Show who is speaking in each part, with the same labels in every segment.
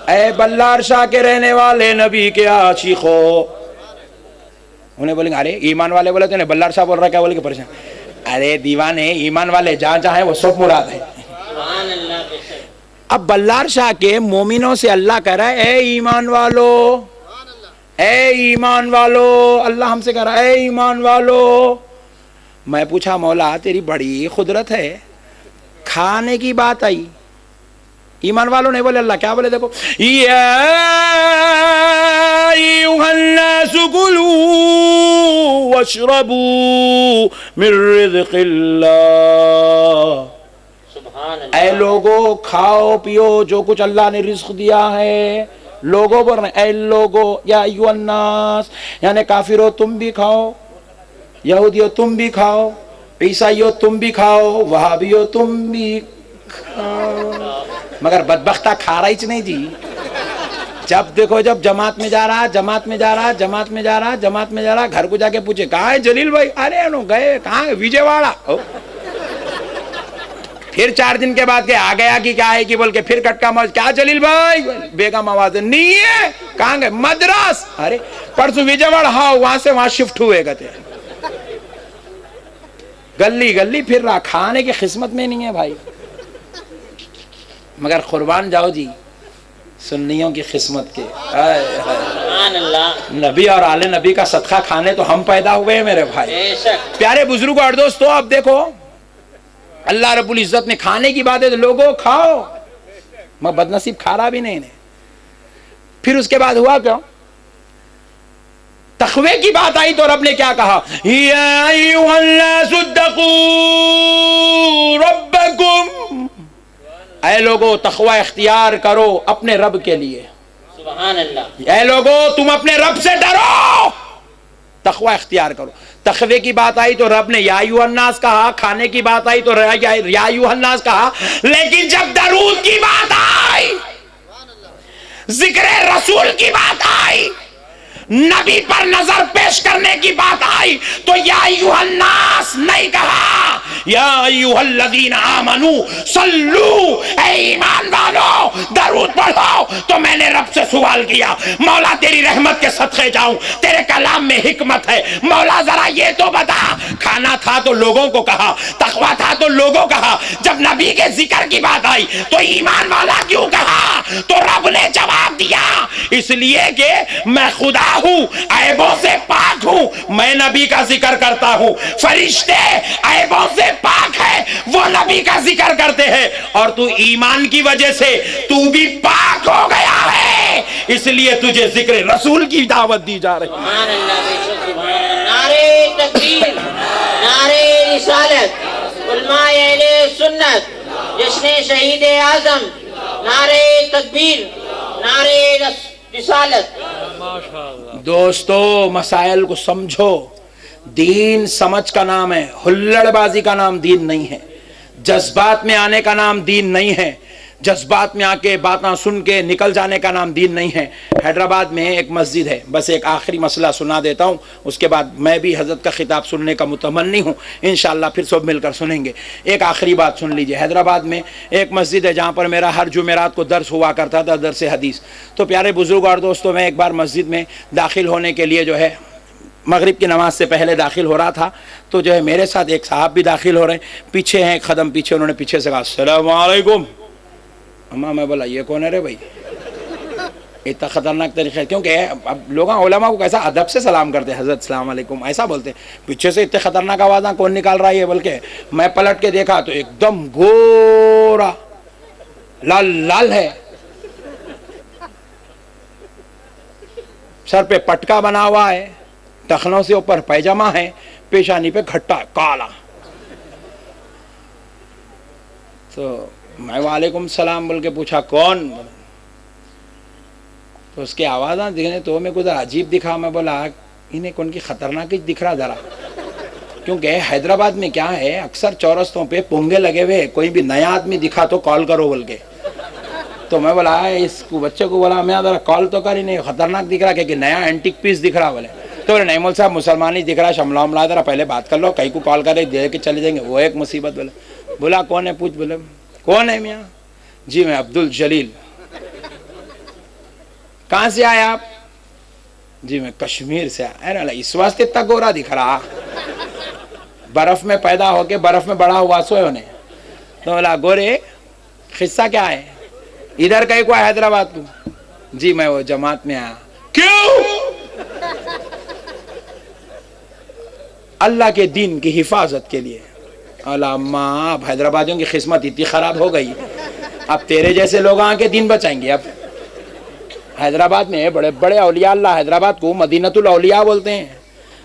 Speaker 1: ऐ बल्लार शाह के रहने वाले नबी के आशिको। उन्हें बोलेंगे अरे ईमान वाले बोले तो बल्लार शाह बोल रहा क्या बोले परेशान। अरे दीवाने ईमान वाले जहाँ जहाँ है वो सब मुराद है। अब बल्लार शाह के मोमिनों से अल्लाह कह रहा है ए ईमान वालो, ए ईमान वालो, अल्लाह हमसे कह रहा है ए ईमान वालो। मैं पूछा मौला तेरी बड़ी खुदरत है, खाने की बात आई, ईमान वालों नहीं बोले, अल्लाह क्या बोले देखो, या अय्युहन्नासु कुलू वशरबू मिन रिज़्क़िल्लाह। ऐ लोगो खाओ पियो जो कुछ अल्लाह ने रिज़्क़ दिया है। लोगों बोल रहे ऐ लोगो, या अय्युहन्नास यानी काफिरो तुम भी खाओ, यहूदियों तुम भी खाओ, ईसाइयों तुम भी खाओ, वहाबियों तुम भी खाओ। मगर बदबख्ता खा रही च नहीं जी। जब देखो जब जमात में जा रहा, जमात में जा रहा, जमात में जा रहा, जमात में जा रहा, घर को जाके पूछे कहाँ है जलील भाई, अरे नो गए कहाँ है विजयवाड़ा। फिर 4 दिन के बाद के आ गया कि क्या है कि बोल के फिर कटका मौज, क्या जलील भाई, बेगम आवाज नहीं है, कहाँ गए मद्रास, अरे परसों विजयवाड़ा, हाँ वहां से वहां शिफ्ट हुए गए। गली गली फिर रहा, खाने की किस्मत में नहीं है भाई। मगर कुर्बान जाओ जी सुन्नियों की किस्मत के। नबी और आले नबी का सदका खाने तो हम पैदा हुए हैं मेरे भाई। प्यारे बुजुर्गों और दोस्तों, अब देखो अल्लाह रब्बुल इज्जत ने खाने की बात है तो लोगों खाओ, मैं बदनसीब खा रहा भी नहीं ने। फिर उसके बाद हुआ क्यों, तकवे की बात आई तो रब ने क्या कहा, या अय्युहन्नासु इत्तकू रब्बकुम, ऐ लोगो तकवा इख्तियार करो अपने रब के लिए। सुभान अल्लाह। ऐ लोगो तुम अपने रब से डरो, तकवा इख्तियार करो। तकवे की बात आई तो रब ने या अय्युहन्नास कहा, खाने की बात आई तो या अय्युहन्नास कहा, लेकिन जब दरूद की बात आई, जिक्र रसूल की बात आई, नबी पर नजर पेश करने की बात आई तो या अय्युहन्नास नहीं कहा, या अय्युहल्लज़ीना आमनू सल्लू, ऐ ईमान वालों दरूद पढ़ो। तो मैंने रब से सवाल किया, मौला तेरी रहमत के सदक़े जाऊं, तेरे कलाम में हिकमत है, मौला जरा ये तो बता, खाना था तो लोगों को कहा, तकवा था तो लोगों कहा, जब नबी के जिक्र की बात आई तो ईमान वाला क्यों कहा। तो रब ने जवाब दिया, इसलिए कि मैं खुदा हूं, ऐबों से पाक हूं, मैं नबी का जिक्र करता हूं, फरिश्ते ऐबों से पाक है, वो नबी का जिक्र करते हैं, और तू ईमान की वजह से तू भी पाक हो गया है, इसलिए तुझे जिक्र रसूल की दावत दी जा रही है।
Speaker 2: नारे तकबीर, नारे रिसालत, उलमाए अहले सुन्नत, जश्न शहीद आजम, नारे तकबीर, नारे रिसालत।
Speaker 1: दोस्तों मसाइल को समझो, दीन समझ का नाम है, हुल्लड़बाजी का नाम दीन नहीं है, जज्बात में आने का नाम दीन नहीं है, जज्बात में आके बातें सुन के निकल जाने का नाम दीन नहीं है। हैदराबाद में एक मस्जिद है, बस एक आखिरी मसला सुना देता हूँ, उसके बाद मैं भी हजरत का खिताब सुनने का मुतमन्नी हूँ, इंशाअल्लाह फिर सब मिलकर सुनेंगे। एक आखिरी बात सुन लीजिए, हैदराबाद में एक मस्जिद है जहाँ पर मेरा हर जुमेरात को दर्स हुआ करता था, दर्स हदीस। तो प्यारे बुजुर्ग और दोस्तों, मैं एक बार मस्जिद में दाखिल होने के लिए जो है मगरिब की नमाज से पहले दाखिल हो रहा था, तो जो है मेरे साथ एक साहब भी दाखिल हो रहे हैं, पीछे हैं, एक कदम पीछे, उन्होंने पीछे से कहा अस्सलामु अलैकुम। अम्मा मैं बोला ये कौन है रे भाई, इतना खतरनाक तरीके, क्योंकि अब लोग उलमा को कैसा अदब से सलाम करते हैं, हज़रत सलाम अलैकुम ऐसा बोलते हैं, पीछे से इतने खतरनाक आवाज़ कौन निकाल रहा है ये, बल्कि मैं पलट के देखा तो एकदम गोरा लाल लाल है, सर पे पटका बना हुआ है, टखनों से ऊपर पैजामा है, पेशानी पे घट्टा काला। तो मैं वालेकुम सलाम बोल के पूछा कौन, तो उसकी आवाज़ दिखने तो मेरे को ज़रा अजीब दिखा। मैं बोला इन्हें कौन की खतरनाक ही दिख रहा ज़रा, क्योंकि हैदराबाद में क्या है, अक्सर चौरस्तों पे पोंगे लगे हुए, कोई भी नया आदमी दिखा तो कॉल करो बोल के। तो मैं बोला इस बच्चे को बोला मैं ज़रा कॉल तो कर ही नहीं, खतरनाक दिख रहा क्योंकि नया एंटिक पीस दिख रहा बोले। तो बोले नहीं मौल साहब मुसलमान ही दिख रहा है, शमला उमला ज़रा पहले बात कर लो, कहीं को कॉल करे दे के चले जाएंगे, वो एक मुसीबत। बोला कौन है पूछ, बोले कौन है मियाँ जी मैं अब्दुल जलील। कहां से आए आप? जी मैं कश्मीर से आया। अरे इस वास्ते इतना गोरा दिख रहा, बर्फ में पैदा होके बर्फ में बड़ा हुआ सोए होने। तो बोला गोरे किस्सा क्या है, इधर कहीं को आया हैदराबाद को? जी मैं वो जमात में आया। क्यों? अल्लाह के दीन की हिफाजत के लिए। अल्लाह अब हैदराबादियों की किस्मत इतनी खराब हो गई, अब तेरे जैसे लोग आके दीन बचाएंगे। अब हैदराबाद में बड़े बड़े औलिया अल्लाह, हैदराबाद को मदीनतुल औलिया बोलते हैं।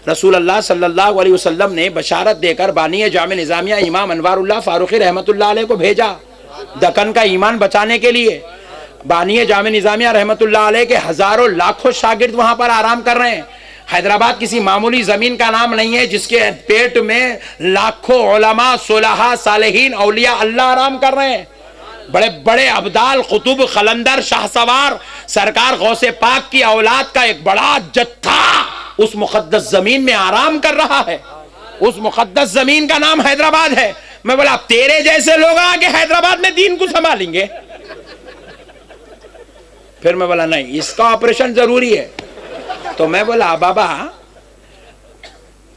Speaker 1: रसूल अल्लाह सल्लल्लाहु अलैहि वसल्लम ने बशारत देकर बानी जामे निज़ामिया इमाम अनवारुल्लाह फारूकी रहमतुल्लाह अलैह को भेजा दक्कन का ईमान बचाने के लिए। बानी जामे निज़ामिया रहमतुल्लाह अलैह के हजारों लाखों शागिर्द वहां पर आराम कर रहे हैं। हैदराबाद किसी मामूली जमीन का नाम नहीं है जिसके पेट में लाखों उलमा, सुलहा, सालेहीन, औलिया अल्लाह आराम कर रहे हैं। बड़े बड़े अब्दाल, कुतुब, खलंदर, शाहसवार, सरकार गौसे पाक की औलाद का एक बड़ा जत्था उस मुकद्दस जमीन में आराम कर रहा है। उस मुकद्दस जमीन का नाम हैदराबाद है। मैं बोला तेरे जैसे लोग आके हैदराबाद में दीन को संभालेंगे? फिर मैं बोला नहीं, इसका ऑपरेशन जरूरी है। तो मैं बोला बाबा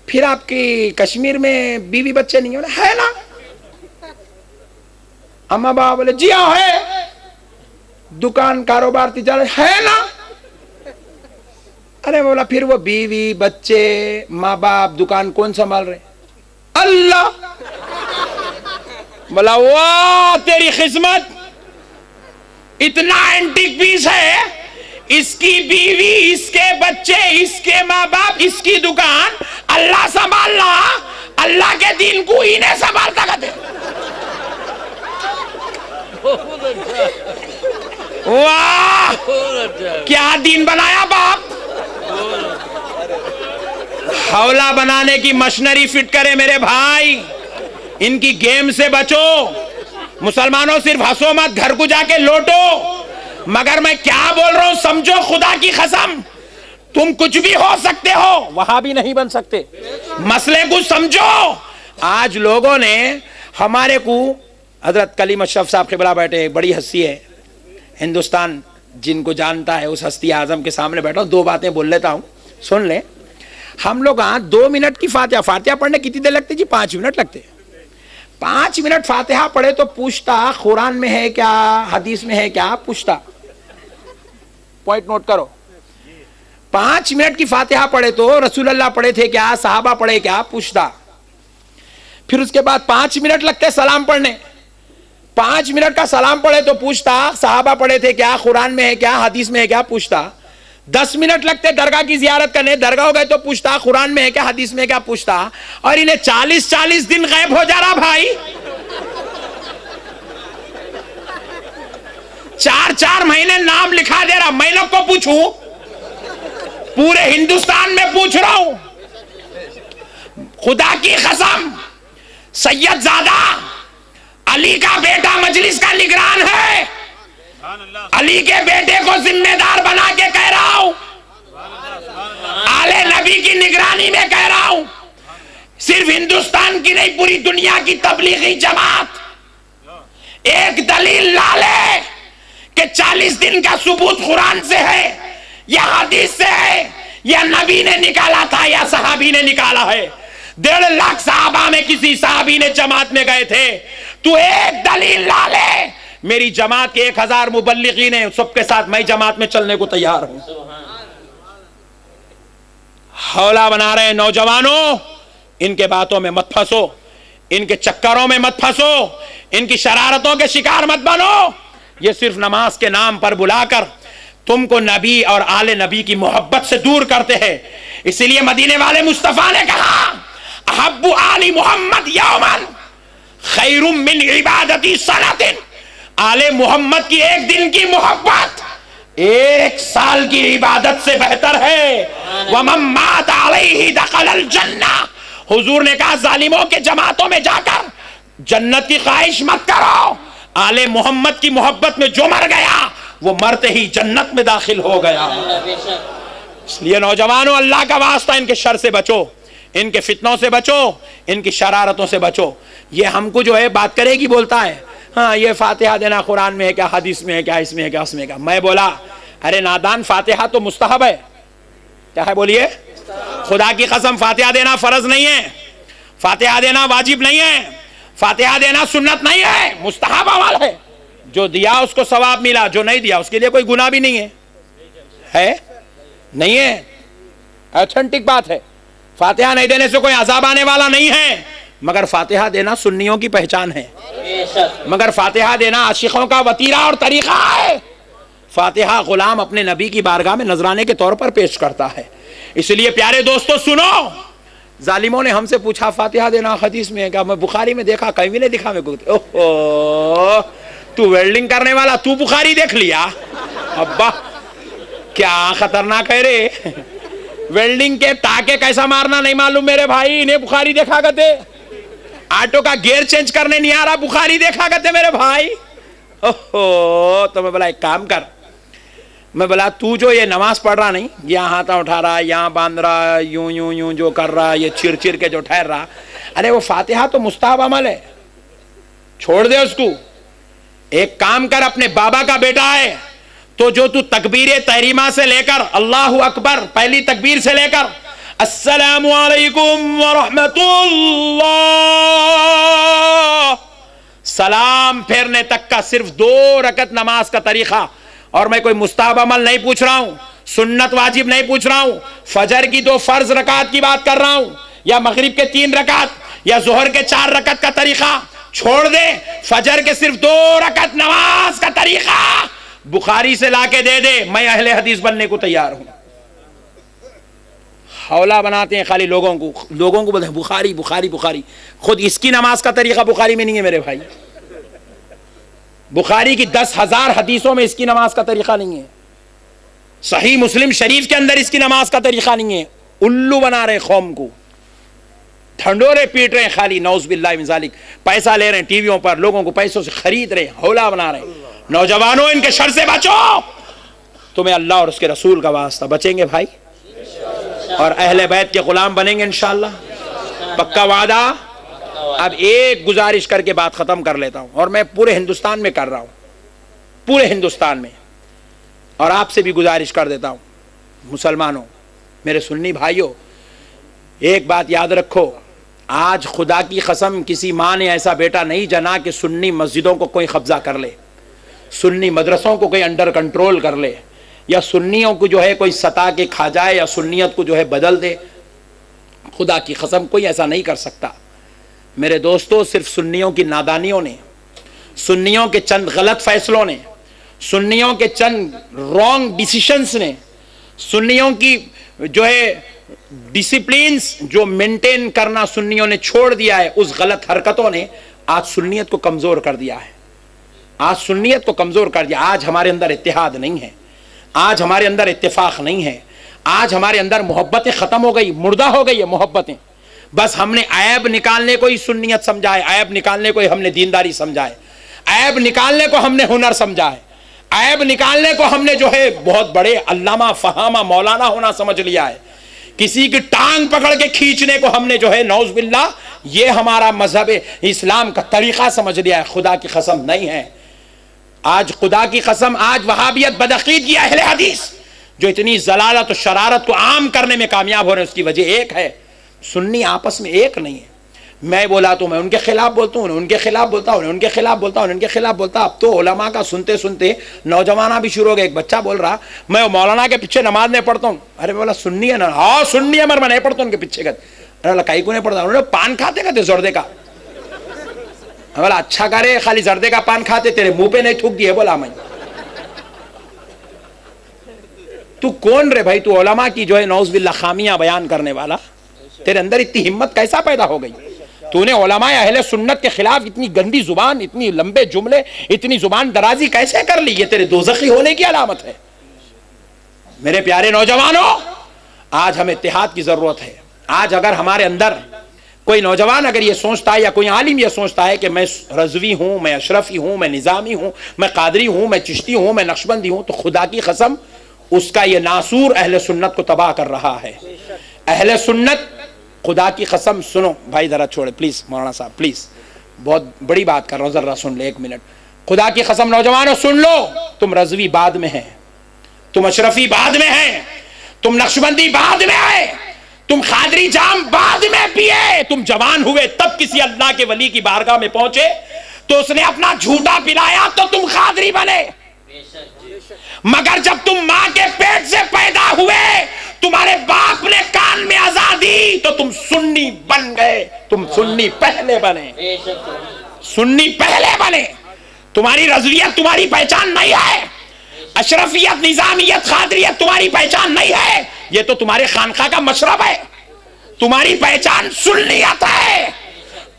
Speaker 1: फिर आपकी कश्मीर में बीवी बच्चे नहीं है ना? अम्मा बाबा बोले जी हाँ है, दुकान कारोबार तिजारत है ना? अरे बोला फिर वो बीवी बच्चे माँ बाप दुकान कौन संभाल रहे? अल्लाह। बोला वाह तेरी किस्मत, इतना एंटीक पीस है, इसकी बीवी, इसके बच्चे, इसके माँ बाप, इसकी दुकान अल्लाह संभाल रहा, अल्लाह के दीन को इन्हें संभालता कहते। वाह क्या दीन बनाया बाप। हौला बनाने की मशीनरी फिट करे मेरे भाई, इनकी गेम से बचो। मुसलमानों सिर्फ हंसो मत, घर को जाके लौटो। मगर मैं क्या बोल रहा हूं समझो, खुदा की कसम तुम कुछ भी हो सकते हो, वहां भी नहीं बन सकते। मसले को समझो। आज लोगों ने हमारे को, हजरत कलीम अशरफ साहब क़िबला बैठे, बड़ी हस्ती है हिंदुस्तान जिनको जानता है, उस हस्ती आजम के सामने बैठा हूं, दो बातें बोल लेता हूं, सुन ले। हम लोग 2 मिनट की फातिहा पढ़ने कितनी देर लगती जी? 5 मिनट लगते। 5 मिनट फातिहा पढ़े तो पूछता कुरान में है क्या, हदीस में है क्या, पूछता। पॉइंट नोट करो। 5 मिनट की फातिहा पढ़े तो रसूलुल्लाह पढ़े थे क्या, सहाबा पढ़े क्या, पूछता। फिर उसके बाद 5 मिनट लगते सलाम पढ़ने। 5 मिनट का सलाम पढ़े तो पूछता सहाबा पढ़े थे क्या, कुरान में है क्या, हदीस में है क्या, पूछता। 10 मिनट लगते दरगाह की जियारत करने, दरगाह हो गए तो पूछता कुरान में है क्या, हदीस में है क्या, पूछता। और इन्हें 40-40 दिन गायब हो जा रहा भाई। 4-4 महीने नाम लिखा दे रहा। मैं लोग को पूछूं, पूरे हिंदुस्तान में पूछ रहा हूं, खुदा की कसम सैयदजादा अली का बेटा मजलिस का निगरान है। अली के बेटे को जिम्मेदार बना के कह रहा हूं, आले नबी की निगरानी में कह रहा हूं। सिर्फ हिंदुस्तान की नहीं, पूरी दुनिया की तबलीगी जमात एक दलील ला ले कि 40 दिन का सबूत कुरान से है या हदीस से है या नबी ने निकाला था या सहाबी ने निकाला है। 1.5 लाख सहाबा में किसी सहाबी ने जमात में गए थे, तू एक दलील ला ले। मेरी जमात के 1000 मुबल्लिगीन हैं, सबके साथ मैं जमात में चलने को तैयार हूं। हौला बना रहे नौजवानों, इनके बातों में मत फंसो, इनके चक्करों में मत फंसो, इनकी शरारतों के शिकार मत बनो। ये सिर्फ नमाज के नाम पर बुलाकर तुमको नबी और आले नबी की मोहब्बत से दूर करते हैं। इसीलिए मदीने वाले मुस्तफा ने कहा अहब्बु आली मोहम्मद यौमन खैरुम मिन इबादती सनतिन। आले मोहम्मद की एक दिन की मोहब्बत 1 साल की इबादत से बेहतर है। वमन मात अलैहि दखलल जन्ना। हुजूर ने कहा जालिमों के जमातों में जाकर जन्नत की ख्वाहिश मत करो। आले मोहम्मद की मोहब्बत में जो मर गया वो मरते ही जन्नत में दाखिल हो गया। इसलिए नौजवानों, अल्लाह का वास्ता इनके शर से बचो, इनके फितनों से बचो, इनकी शरारतों से बचो। ये हमको जो है बात करेगी बोलता है, हाँ ये फातिहा देना कुरान में है क्या, हदीस में है क्या, इसमें है क्या, उसमें क्या। मैं बोला अरे नादान, फातिहा तो मुस्तहब है। क्या है बोलिए? खुदा की कसम फातिहा देना फर्ज नहीं है, फातिहा देना वाजिब नहीं है, फातिहा देना सुन्नत नहीं है, मुस्तहब अमल है। जो दिया उसको सवाब मिला, जो नहीं दिया उसके लिए कोई गुनाह भी नहीं है नहीं है। ऑथेंटिक बात है। फातिहा नहीं देने से कोई अजाब आने वाला नहीं है, मगर फातिहा देना सुन्नियों की पहचान है, मगर फातिहा देना आशिकों का वतीरा और तरीका है। फातिहा गुलाम अपने नबी की बारगाह में नजराने के तौर पर पेश करता है। इसलिए प्यारे दोस्तों सुनो, जालिमों ने हमसे पूछा फातिहा देना हदीस में है क्या? मैं बुखारी में देखा, कहीं भी नहीं दिखा मेरे को। ओहो, तू वेल्डिंग करने वाला, तू बुखारी देख लिया? अब्बा क्या खतरनाक है रे। वेल्डिंग के टाके कैसा मारना नहीं मालूम मेरे भाई, इन्हें बुखारी देखा करते। ऑटो का गियर चेंज करने नहीं आ रहा, बुखारी देखा करते मेरे भाई। ओहो, तो मैं बोला एक काम कर, मैं बोला तू जो ये नमाज पढ़ रहा नहीं, यहाँ हाथ उठा रहा, यहाँ बांध रहा, यूं यूं यूं जो कर रहा, ये चिर चिर के जो ठहर रहा, अरे वो फातिहा तो मुस्तहब अमल है, छोड़ दे उसको। एक काम कर, अपने बाबा का बेटा है तो जो तू तकबीर तहरीमा से लेकर अल्लाहु अकबर पहली तकबीर से लेकर अस्सलामु अलैकुम व रहमतुल्लाह सलाम फेरने तक का सिर्फ 2 रकत नमाज का तरीका, और मैं कोई मुस्तहब अमल नहीं पूछ रहा हूं, सुन्नत वाजिब नहीं पूछ रहा हूं, फजर की 2 फर्ज रकात की बात कर रहा हूं, या मगरिब के 3 रकात, या जोहर के 4 रकात का तरीका छोड़ दे। फजर के सिर्फ 2 रकात नमाज का तरीका बुखारी से लाके दे दे, मैं अहले हदीस बनने को तैयार हूं। हौला बनाते हैं खाली लोगों को बोलते हैं बुखारी बुखारी बुखारी, खुद इसकी नमाज का तरीका बुखारी में नहीं है मेरे भाई। बुखारी की 10,000 हदीसों में इसकी नमाज का तरीका नहीं है, सही मुस्लिम शरीफ के अंदर इसकी नमाज का तरीका नहीं है। उल्लू बना रहे कौम को, ढंडोरे पीट रहे हैं खाली, नौज बिल्लाह मिन ज़ालिक, पैसा ले रहे हैं टीवियों पर, लोगों को पैसों से खरीद रहे हैं, हौला बना रहे हैं। नौजवानों इनके शर से बचो, तुम्हें अल्लाह और उसके रसूल का वास्ता बचेंगे भाई, और अहले बैत के गुलाम बनेंगे इंशाअल्लाह, पक्का वादा। अब एक गुजारिश करके बात खत्म कर लेता हूं, और मैं पूरे हिंदुस्तान में कर रहा हूं, पूरे हिंदुस्तान में, और आपसे भी गुजारिश कर देता हूं, मुसलमानों, मेरे सुन्नी भाइयों, एक बात याद रखो, आज खुदा की कसम किसी माँ ने ऐसा बेटा नहीं जना कि सुन्नी मस्जिदों को कोई कब्जा कर ले, सुन्नी मदरसों को कोई अंडर कंट्रोल कर ले, या सुन्नियों को जो है कोई सता के खा जाए, या सुन्नियत को जो है बदल दे। खुदा की कसम कोई ऐसा नहीं कर सकता मेरे दोस्तों। सिर्फ सुन्नियों की नादानियों ने, सुन्नियों के चंद गलत फैसलों ने, सुन्नियों के चंद रॉन्ग डिसीशंस ने, सुन्नियों की जो है डिसिप्लिन्स जो मेंटेन करना सुन्नियों ने छोड़ दिया है, उस गलत हरकतों ने आज सुन्नियत को कमजोर कर दिया है, आज सुन्नियत को कमजोर कर दिया। आज हमारे अंदर इत्तेहाद नहीं है, आज हमारे अंदर इत्तेफाक नहीं है, आज हमारे अंदर मोहब्बतें खत्म हो गई, मुर्दा हो गई है मोहब्बतें। बस हमने ऐब निकालने को ही सुन्नियत समझा है, ऐब निकालने को ही हमने दीनदारी समझा है, ऐब निकालने को हमने हुनर समझा है, ऐब निकालने को हमने जो है बहुत बड़े अल्लामा फहामा मौलाना होना समझ लिया है, किसी की टांग पकड़ के खींचने को हमने जो है नौज बिल्लाह ये हमारा मजहब इस्लाम का तरीका समझ लिया है। खुदा की कसम नहीं है, आज खुदा की कसम, आज वहाबियत बदअकीदगी अहले हदीस जो इतनी जलालत और शरारत को आम करने में कामयाब हो रहे हैं, उसकी वजह एक है, सुन्नी आपस में एक नहीं है। मैं बोला तो मैं उनके खिलाफ बोलता हूँ, उनके खिलाफ बोलता हूँ, उनके खिलाफ बोलता हूँ, उनके खिलाफ बोलता। अब तो उलमा का सुनते सुनते नौजवाना भी शुरू हो गया। एक बच्चा बोल रहा मैं मौलाना के पीछे नमाज नहीं पढ़ता हूँ। अरे बोला सुन्नी है ना? हाँ सुन्नी है, मगर मैं नहीं पढ़ता उनके पीछे। अरे कहीं को नहीं पढ़ता, उन्होंने पान खाते खाते जर्दे का। बोला अच्छा करे, खाली जर्दे का पान खाते, तेरे मुंह पे नहीं थूक दिए। बोला मैं तू कौन रे भाई? तू उलमा की जो है नौज बिल्लाह खामियां बयान करने वाला, तेरे अंदर इतनी हिम्मत कैसा पैदा हो गई? तूने उलमाए अहले सुन्नत के खिलाफ इतनी गंदी जुबान, इतनी लंबे जुमले, इतनी जुबान दराजी कैसे कर ली? ये तेरे दोज़खी होने की अलामत है। मेरे प्यारे नौजवानों, आज हमें इत्तेहाद की जरूरत है। आज अगर हमारे अंदर कोई नौजवान अगर ये सोचता है, या कोई आलिम ये सोचता है कि मैं रज़वी हूं, मैं अशरफी हूं, मैं निज़ामी हूं, मैं कादरी हूं, मैं चिश्ती हूं, मैं नक्शबंदी हूं, तो खुदा की कसम उसका ये नासूर अहले सुन्नत को तबाह कर रहा है। अहले सुन्नत, खुदा की कसम, सुनो भाई जरा छोड़े प्लीज, मौलाना साहब प्लीज, बहुत बड़ी बात कर रहा हूं, जरा सुन ले 1 मिनट। खुदा की कसम नौजवानों सुन लो, तुम रज़वी बाद में है, तुम अशरफी बाद में है, तुम नक्शबंदी बाद में आए, तुम खादरी जाम बाद में पिए। तुम जवान हुए तब किसी अल्लाह के वली की बारगाह में पहुंचे तो उसने अपना झूठा पिलाया तो तुम खादरी बने। मगर जब तुम मां के पेट से पैदा हुए, तुम्हारे बाप ने कान में आजादी, तो तुम सुन्नी बन गए। तुम सुन्नी पहले बने, सुन्नी पहले बने। तुम्हारी रज़वियत तुम्हारी पहचान नहीं है, अशरफियत, निजामियत, खादरियत तुम्हारी पहचान नहीं है। ये तो तुम्हारे खानका का मशरब है। तुम्हारी पहचान सुन्नियत है,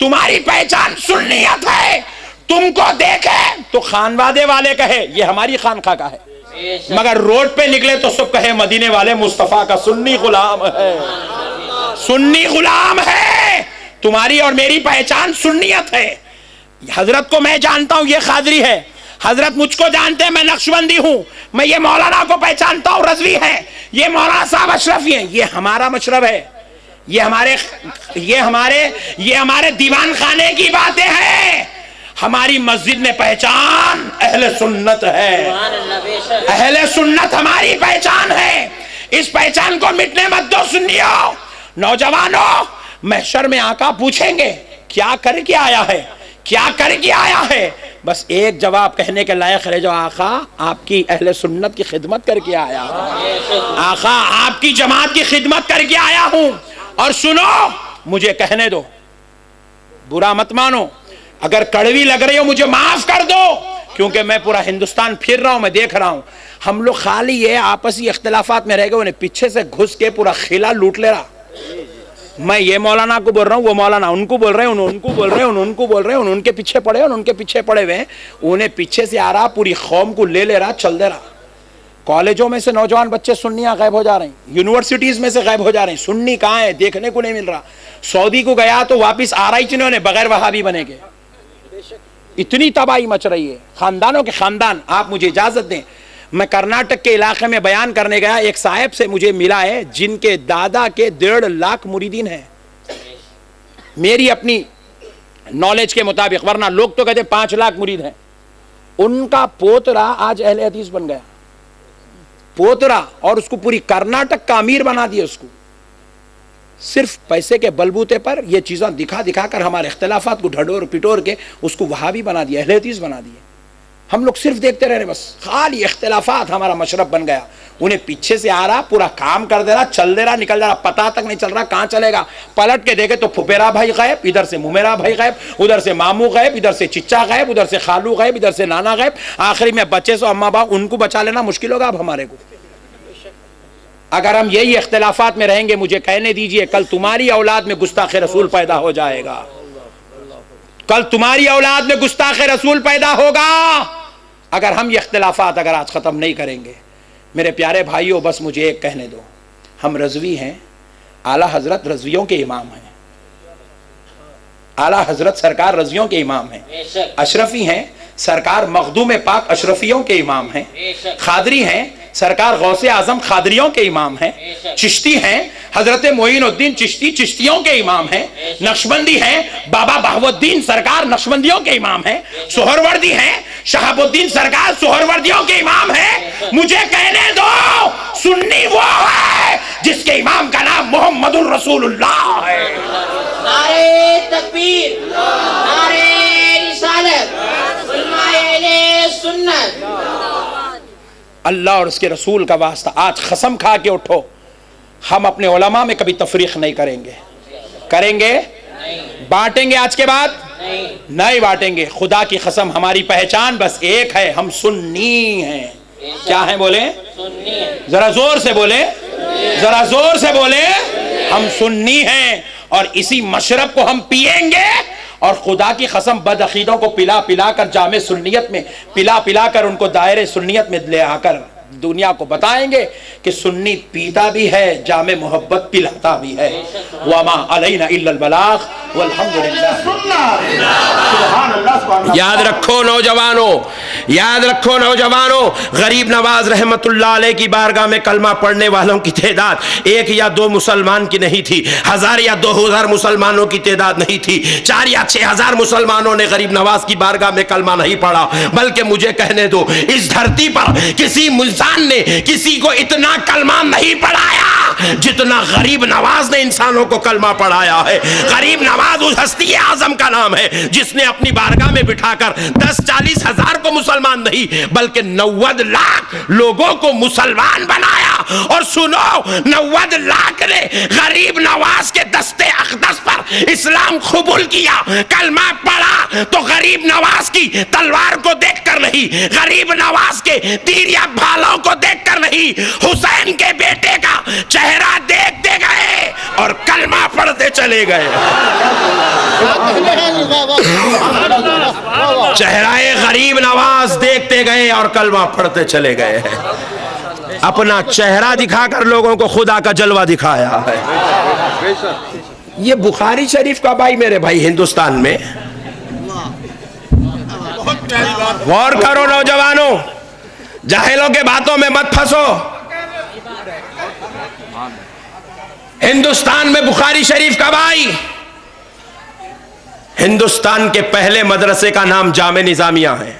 Speaker 1: तुम्हारी पहचान सुन्नियत है। तुमको देखे तो खानवादे वाले कहे ये हमारी खानका का है, मगर रोड पे निकले तो सब कहे मदीने वाले मुस्तफा का सुन्नी गुलाम है, सुन्नी गुलाम है। तुम्हारी और मेरी पहचान सुन्नियत है। हजरत को मैं जानता हूं, ये खादरी है। हजरत मुझको जानते हैं, मैं नक्शबंदी हूं। मैं ये मौलाना को पहचानता हूं, रज़वी है। ये मौलाना साहब अशरफी हैं। ये हमारा मशरब है, ये हमारे दीवान खाने की बातें हैं। हमारी मस्जिद में पहचान अहले सुन्नत है, अहले सुन्नत हमारी पहचान है। इस पहचान को मिटने मत दो सुन्नियों। नौजवानों, महशर में आका पूछेंगे क्या करके आया है, क्या करके आया है। बस एक जवाब कहने के लायक रह जाओ, आका आपकी अहले सुन्नत की खिदमत करके आया, आका आपकी जमात की खिदमत करके आया हूं। और सुनो, मुझे कहने दो, बुरा मत मानो, अगर कड़वी लग रही हो मुझे माफ कर दो, क्योंकि मैं पूरा हिंदुस्तान फिर रहा हूं, मैं देख रहा हूं हम लोग खाली ये आपसी इख्तिलाफात में रह गए, उन्हें पीछे से घुस के पूरा खिला लूट ले रहा। मैं ये मौलाना को बोल रहा हूँ, वो मौलाना उनको बोल रहे हैं, उनको बोल रहे हैं, उनको बोल रहे हैं, उनके पीछे पड़े हैं, उनके पीछे पड़े हुए हैं। उन्हें पीछे से आ रहा, पूरी कौम को ले रहा, चल दे रहा। कॉलेजों में से नौजवान बच्चे सुन्नियाँ गायब हो जा रहे हैं, यूनिवर्सिटीज में से गायब हो जा रहे हैं। सुन्नी कहाँ है देखने को नहीं मिल रहा। सऊदी को गया तो वापिस आ रहा ही जिन्होंने बगैर वहाबी बनेंगे। इतनी तबाही मच रही है, खानदानों के खानदान। आप मुझे इजाजत दें, मैं कर्नाटक के इलाके में बयान करने गया, एक साहब से मुझे मिला है जिनके दादा के 1.5 लाख मुरीदीन हैं, मेरी अपनी नॉलेज के मुताबिक, वरना लोग तो कहते 5 लाख मुरीद हैं। उनका पोतरा आज अहले हदीस बन गया, पोतरा, और उसको पूरी कर्नाटक का अमीर बना दिया। उसको सिर्फ पैसे के बलबूते पर ये चीज़ें दिखा दिखा कर हमारे इख्तिलाफात को ढडोर पिटोर के उसको वहाबी बना दिया, अहले हदीस बना दिए। हम लोग सिर्फ देखते रह रहे, बस खाली इख्तिलाफात हमारा मशरब बन गया। उन्हें पीछे से आ रहा, पूरा काम कर दे रहा, चल दे रहा, निकल जा रहा, पता तक नहीं चल रहा कहाँ चलेगा। पलट के देखे तो फुफेरा भाई गायब, इधर से मुमेरा भाई गायब, उधर से मामू गायब, इधर से चिच्चा गायब, उधर से खालू गायब, इधर से नाना गायब। आखिरी में बच्चे से अम्मा बाप, उनको बचा लेना मुश्किल होगा अब हमारे को। अगर हम यही इख्तिलाफात में रहेंगे, मुझे कहने दीजिए, कल तुम्हारी औलाद में गुस्ताखे रसूल पैदा हो जाएगा, कल तुम्हारी औलाद में गुस्ताखे रसूल पैदा होगा अगर हम ये इख्तिलाफात अगर आज ख़त्म नहीं करेंगे। मेरे प्यारे भाइयों, बस मुझे एक कहने दो, हम रज़वी हैं, आला हजरत रज़वियों के इमाम हैं, आला हजरत सरकार रज़वियों के इमाम हैं। अशरफी हैं, सरकार मखदूम पाक अशरफियों के इमाम हैं। खादरी हैं, सरकार गौसे आजम खादरियों के इमाम हैं। चिश्ती हैं, हजरत मोइनुद्दीन चिश्ती चिश्तियों के इमाम हैं। नक्शबंदी हैं, बाबा बहाउद्दीन सरकार नक्शबंदियों के इमाम हैं। सोहरवर्दी हैं, शहाबुद्दीन सरकार सोहरवर्दियों के इमाम हैं। मुझे कहने दो, सुन्नी वो है जिसके इमाम का नाम मोहम्मदुर रसूलुल्लाह है।
Speaker 2: नारे तकबीर, नारे रिसालत, उलमाए सुन्नत।
Speaker 1: अल्लाह और उसके रसूल का वास्ता, आज कसम खा के उठो, हम अपने उलमा में कभी तफरीक नहीं करेंगे। करेंगे? बांटेंगे आज के बाद? नहीं बांटेंगे। खुदा की कसम, हमारी पहचान बस एक है, हम सुन्नी हैं। क्या है बोले? जरा जोर से बोले, जरा जोर से बोले, हम सुन्नी हैं। और इसी मशरब को हम पिएंगे और खुदा की कसम बदअकीदों को पिला पिला कर जामे सुन्नियत में पिला पिला कर उनको दायरे सुन्नियत में ले आकर दुनिया को बताएंगे कि सुन्नी पीता भी है, जामे मोहब्बत पिलाता भी है। वमा अलैना इल्लल बलाग वल्हम्दुलिल्लाह। याद रखो नौजवानों, याद रखो नौजवानों, गरीब नवाज रहमतुल्लाह अलैह की बारगाह में कलमा पढ़ने वालों की तादाद 1 या 2 मुसलमान की नहीं थी, 1000 या 2000 मुसलमानों की तादाद नहीं थी, 4 या 6000 मुसलमानों ने गरीब नवाज की बारगाह में कलमा नहीं पढ़ा। बल्कि मुझे कहने दो, इस धरती पर किसी इंसान ने किसी को इतना कलमा नहीं पढ़ाया जितना गरीब नवाज ने इंसानों को कलमा पढ़ाया है। गरीब नवाज उस हस्ती आजम का नाम है जिसने अपनी बारगाह में बिठाकर 10-40 हजार को मुसलमान नहीं बल्कि 90 लाख लोगों को मुसलमान बनाया। और सुनो, 90 लाख ने गरीब नवाज के दस्ते अक़दस पर इस्लाम कबूल किया, कलमा पढ़ा। तो गरीब नवाज की तलवार को देखकर नहीं, गरीब नवाज के तीर या भालों को देखकर नहीं, हुसैन के बेटे का चेहरा देखते गए और कलमा पढ़ते चले गए। चेहराए गरीब नवाज देखते गए और कलमा पढ़ते चले गए हैं। अपना चेहरा दिखाकर लोगों को खुदा का जलवा दिखाया है। ये बुखारी शरीफ का भाई, मेरे भाई हिंदुस्तान में गौर करो नौजवानों, जाहिलों के बातों में मत फंसो। हिंदुस्तान में बुखारी शरीफ का भाई, हिंदुस्तान के पहले मदरसे का नाम जामे निजामिया है,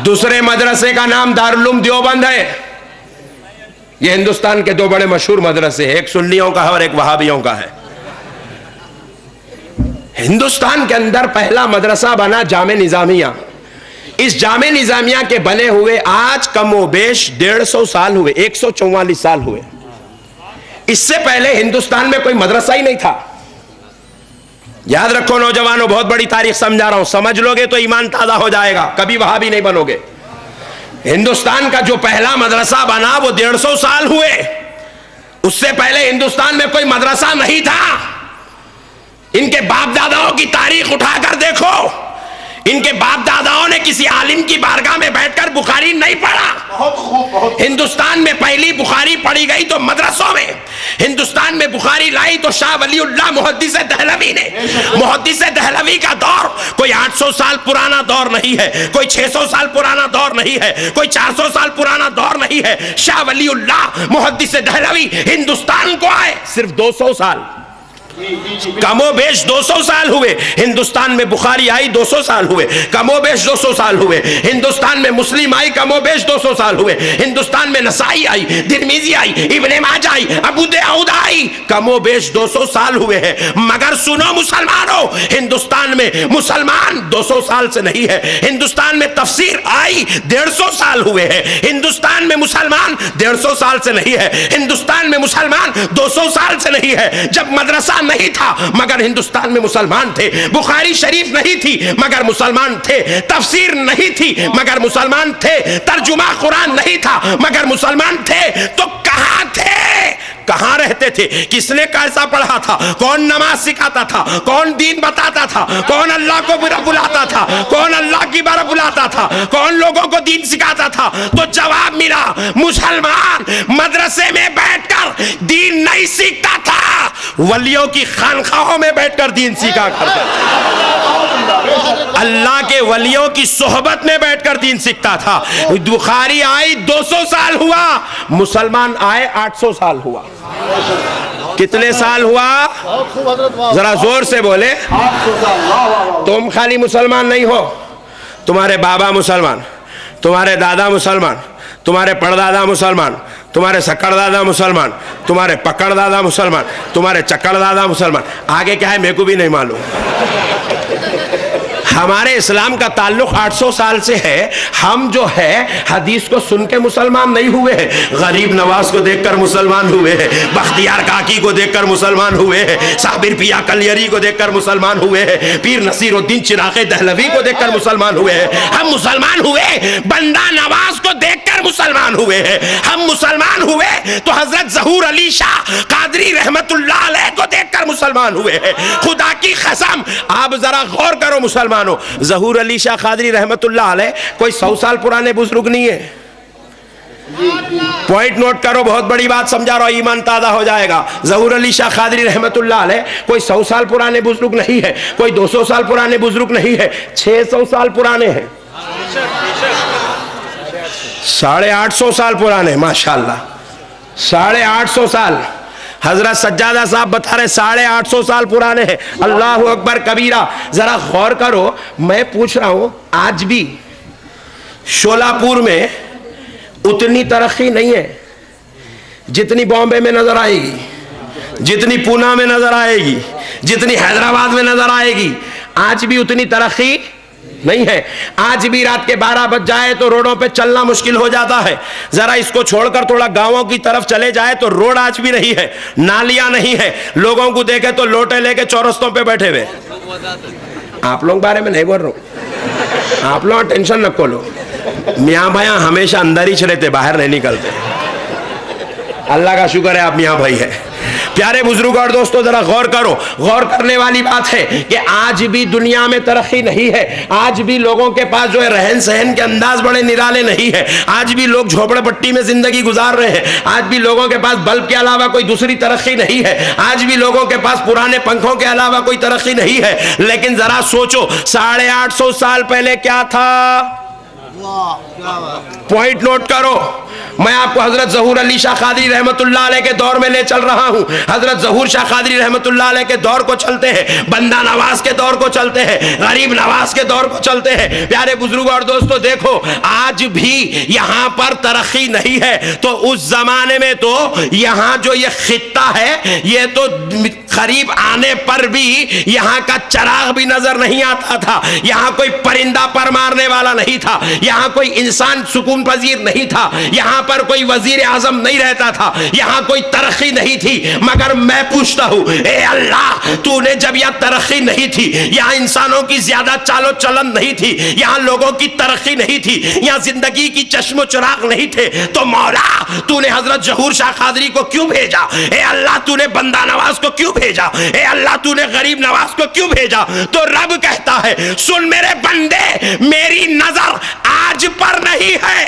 Speaker 1: दूसरे मदरसे का नाम दारुल उलूम देवबंद है। ये हिंदुस्तान के दो बड़े मशहूर मदरसे हैं, एक सुन्नियों का है और एक वहाबियों का है। हिंदुस्तान के अंदर पहला मदरसा बना जामे निजामिया। इस जामे निजामिया के बने हुए आज कमोबेश 150 साल हुए, 144 साल हुए। इससे पहले हिंदुस्तान में कोई मदरसा ही नहीं था। याद रखो नौजवानों, बहुत बड़ी तारीख समझा रहा हूं, समझ लोगे तो ईमान ताजा हो जाएगा, कभी वहाबी नहीं बनोगे। हिंदुस्तान का जो पहला मदरसा बना वो 150 साल हुए। उससे पहले हिंदुस्तान में कोई मदरसा नहीं था। इनके बाप दादाओं की तारीख उठाकर देखो, इनके बाप दादाओं ने किसी आलिम की बारगाह में बैठकर बुखारी नहीं पढ़ा। हिंदुस्तान में पहली बुखारी पढ़ी गई तो मदरसों में। हिंदुस्तान में बुखारी लाई तो शाह वलीउल्लाह मुहद्दिस दहलवी ने। मुहद्दिस दहलवी का दौर कोई 800 साल पुराना दौर नहीं है, कोई 600 साल पुराना दौर नहीं है, कोई 400 साल पुराना दौर नहीं है। शाह वलीउल्लाह मुहद्दिस दहलवी हिंदुस्तान को आए सिर्फ 200 साल, कमोबेश 200 साल हुए। हिंदुस्तान में बुखारी आई 200 साल हुए, कमोबेश 200 साल हुए। हिंदुस्तान में मुस्लिम आई, कमोबेश 200 साल हुए। हिंदुस्तान में नसाई आई, तिर्मिज़ी आई, इब्ने माजा आई, अबू दाऊद आई, कमोबेश 200 साल हुए हैं। मगर सुनो मुसलमानों, हिंदुस्तान में मुसलमान 200 साल से नहीं है। हिंदुस्तान में तफसीर आई 150 साल हुए हैं। हिंदुस्तान में मुसलमान 150 साल से नहीं है। हिंदुस्तान में मुसलमान 200 साल से नहीं है। जब मदरसा नहीं था मगर हिंदुस्तान में मुसलमान थे, बुखारी शरीफ नहीं थी मगर मुसलमान थे, तफसीर नहीं थी मगर मुसलमान थे, तर्जुमा कुरान नहीं था मगर मुसलमान थे। तो कहां थे, कहां रहते थे, किसने कैसा पढ़ा था, कौन नमाज सिखाता था, कौन दीन बताता था, कौन अल्लाह को बुलाता था, कौन अल्लाह की बात बुलाता था, कौन लोगों को दीन सिखाता था? तो जवाब मिला, मुसलमान मदरसे में बैठकर दीन नहीं सीखता था, वलियों की खानखाहों में बैठकर दीन सीखा करता था। अल्लाह के वलियों की सोहबत में बैठकर दीन सीखता था। बुखारी आई 200 साल हुआ, मुसलमान आए 800 साल हुआ। कितने साल हुआ, जरा जोर से बोले। तुम खाली मुसलमान नहीं हो, तुम्हारे बाबा मुसलमान, तुम्हारे दादा मुसलमान, तुम्हारे परदादा मुसलमान, तुम्हारे सकड़दादा मुसलमान, तुम्हारे पकड़दादा मुसलमान, तुम्हारे चक्कड़दादा मुसलमान। आगे क्या है मेरे को भी नहीं मालूम। हमारे इस्लाम का ताल्लुक 800 साल से है। हम जो है हदीस को सुन के मुसलमान नहीं हुए हैं, गरीब नवाज को देखकर मुसलमान हुए हैं, बख्तियार काकी को देखकर मुसलमान हुए हैं, साबिर पिया कलियरी को देखकर मुसलमान हुए हैं, पीर नसीरुद्दीन चिराग़े दहलवी को देखकर मुसलमान हुए हैं। हम मुसलमान हुए बंदा नवाज को देखकर मुसलमान हुए हैं। हम मुसलमान हुए तो हजरत ज़हूर अली शाह कादरी रहमतुल्लाह अलैह को देखकर मुसलमान हुए हैं। खुदा की कसम, आप जरा गौर करो मुसलमान, ज़हूर अली शाह कादरी रहमतुल्लाह अलैह कोई 100 साल पुराने बुजुर्ग नहीं है। पॉइंट नोट करो, बहुत बड़ी बात समझा रहा हूं, ईमान ताज़ा हो जाएगा। ज़हूर अली शाह कादरी रहमतुल्लाह अलैह कोई 100 साल पुराने बुजुर्ग नहीं है, कोई 200 साल पुराने बुजुर्ग नहीं है, 600 साल पुराने हैं, 850 साल पुराने, माशाअल्लाह 850 साल। हजरत सज्जादा साहब बता रहे 850 साल पुराने हैं। अल्लाह अकबर कबीरा। जरा गौर करो, मैं पूछ रहा हूं आज भी शोलापुर में उतनी तरक्की नहीं है जितनी बॉम्बे में नजर आएगी, जितनी पूना में नजर आएगी, जितनी हैदराबाद में नजर आएगी। आज भी उतनी तरक्की नहीं है। आज भी रात के 12 बज जाए तो रोडों पे चलना मुश्किल हो जाता है। जरा इसको छोड़कर थोड़ा गांवों की तरफ चले जाए तो रोड आज भी नहीं है, नालियां नहीं है, लोगों को देखे तो लोटे लेके चौरस्तों पे बैठे हुए। आप लोग बारे में नहीं बोल रहा हूं, आप लोग टेंशन न लो। मियाँ भैया हमेशा अंदर ही रहते, बाहर नहीं निकलते। अल्लाह का शुक्र है आप मियाँ भाई है। प्यारे बुजुर्ग और दोस्तों, जरा गौर करो। गौर करने वाली बात है कि आज भी दुनिया में तरक्की नहीं है। आज भी लोगों के पास जो है रहन सहन के अंदाज बड़े निराले नहीं है। आज भी लोग झोपड़पट्टी में जिंदगी गुजार रहे हैं। आज भी लोगों के पास बल्ब के अलावा कोई दूसरी तरक्की नहीं है। आज भी लोगों के पास पुराने पंखों के अलावा कोई तरक्की नहीं है। लेकिन जरा सोचो 850 साल पहले क्या था। पॉइंट नोट करो। मैं आपको हजरत ज़हूर अली शाह कादरी रहमतुल्लाह अलैह के दौर में ले चल रहा हूं। हजरत ज़हूर शाह कादरी रहमतुल्लाह अलैह के दौर को चलते हैं, बंदा नवाज के दौर को चलते हैं, गरीब नवाज के दौर को चलते हैं। प्यारे बुजुर्ग और दोस्तों, देखो आज भी यहां पर तरक्की नहीं है। तो उस जमाने में तो यहां जो ये खित्ता है, ये तो करीब आने पर भी यहां का चराग भी नजर नहीं आता था। यहां कोई परिंदा पर मारने वाला नहीं था। यहां कोई इंसान सुकून पजीर नहीं था। यहां पर कोई वजीर आजम नहीं रहता था। यहां कोई तरक्की नहीं थी। मगर मैं पूछता हूं, ए अल्लाह, तूने जब यह तरक्की नहीं थी, यहां इंसानों की ज्यादा चालो चलन नहीं थी, यहां लोगों की तरक्की नहीं थी, यहां जिंदगी की चश्मो चिराग नहीं थे, तो मौला तूने हजरत ज़हूर शाह कादरी को क्यों भेजा? ए अल्लाह, तूने बंदा नवाज को क्यों भेजा? ए अल्लाह, तूने गरीब नवाज को क्यों भेजा? तो रब कहता है, सुन मेरे बंदे, मेरी नजर आज पर नहीं है।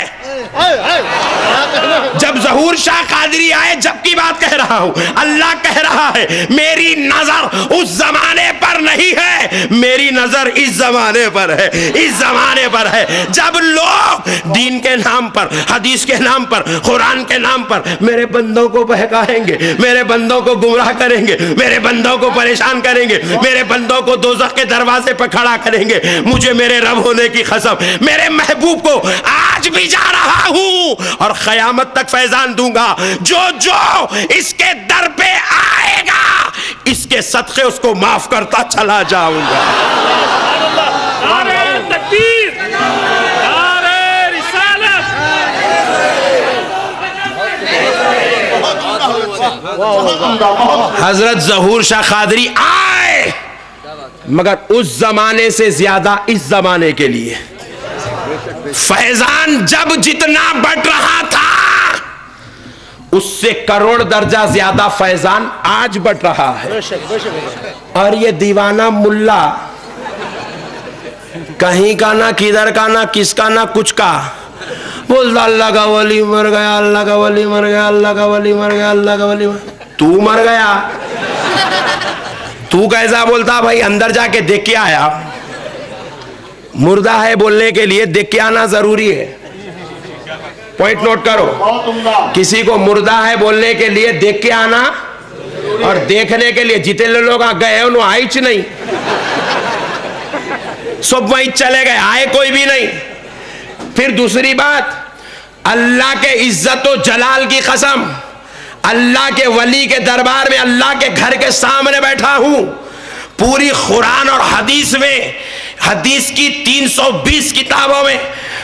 Speaker 1: जब ज़हूर शाह कादरी आए, जब की बात कह रहा हूं, अल्लाह कह रहा है मेरी नजर उस जमाने पर नहीं है, मेरी नजर इस जमाने पर है, इस जमाने पर है। जब लोग दीन के नाम पर, हदीस के नाम पर, कुरान के नाम पर मेरे बंदों को बहकाएंगे, मेरे बंदों को गुमराह करेंगे, मेरे बंदों को परेशान करेंगे, मेरे बंदों को दोज़ख के दरवाजे पर खड़ा करेंगे, मुझे मेरे रब होने की कसम, मेरे महबूब को आज भी जा रहा हूं और क़यामत तक फैजान दूंगा, जो जो इसके दर पे आएगा, इसके सदक़े उसको माफ करता चला जाऊंगा। नारे तकबीर, नारे रिसालत। हजरत ज़हूर शाह कादरी आए, मगर उस जमाने से ज्यादा इस जमाने के लिए फैजान जब जितना बढ़ रहा था, उससे करोड़ दर्जा ज्यादा फैजान आज बढ़ रहा है। और ये दीवाना मुल्ला कहीं का ना किधर का, ना किसका ना कुछ का, बोलता अल्लाह का वली मर गया, अल्लाह का वली मर गया, अल्लाह का वली मर गया, अल्लाह का वली। तू मर गया? तू कैसा बोलता भाई? अंदर जाके देख के आया। मुर्दा है बोलने के लिए देख के आना जरूरी है। पॉइंट नोट करो, किसी को मुर्दा है बोलने के लिए देख के आना, और देखने के लिए जितने लोग गए उन्होंने आइच नहीं, सब वहीं चले गए, आए कोई भी नहीं। फिर दूसरी बात, अल्लाह के इज्जत और जलाल की कसम, अल्लाह के वली के दरबार में, अल्लाह के घर के सामने बैठा हूं। पूरी कुरान और हदीस में, हदीस की 320 किताबों में,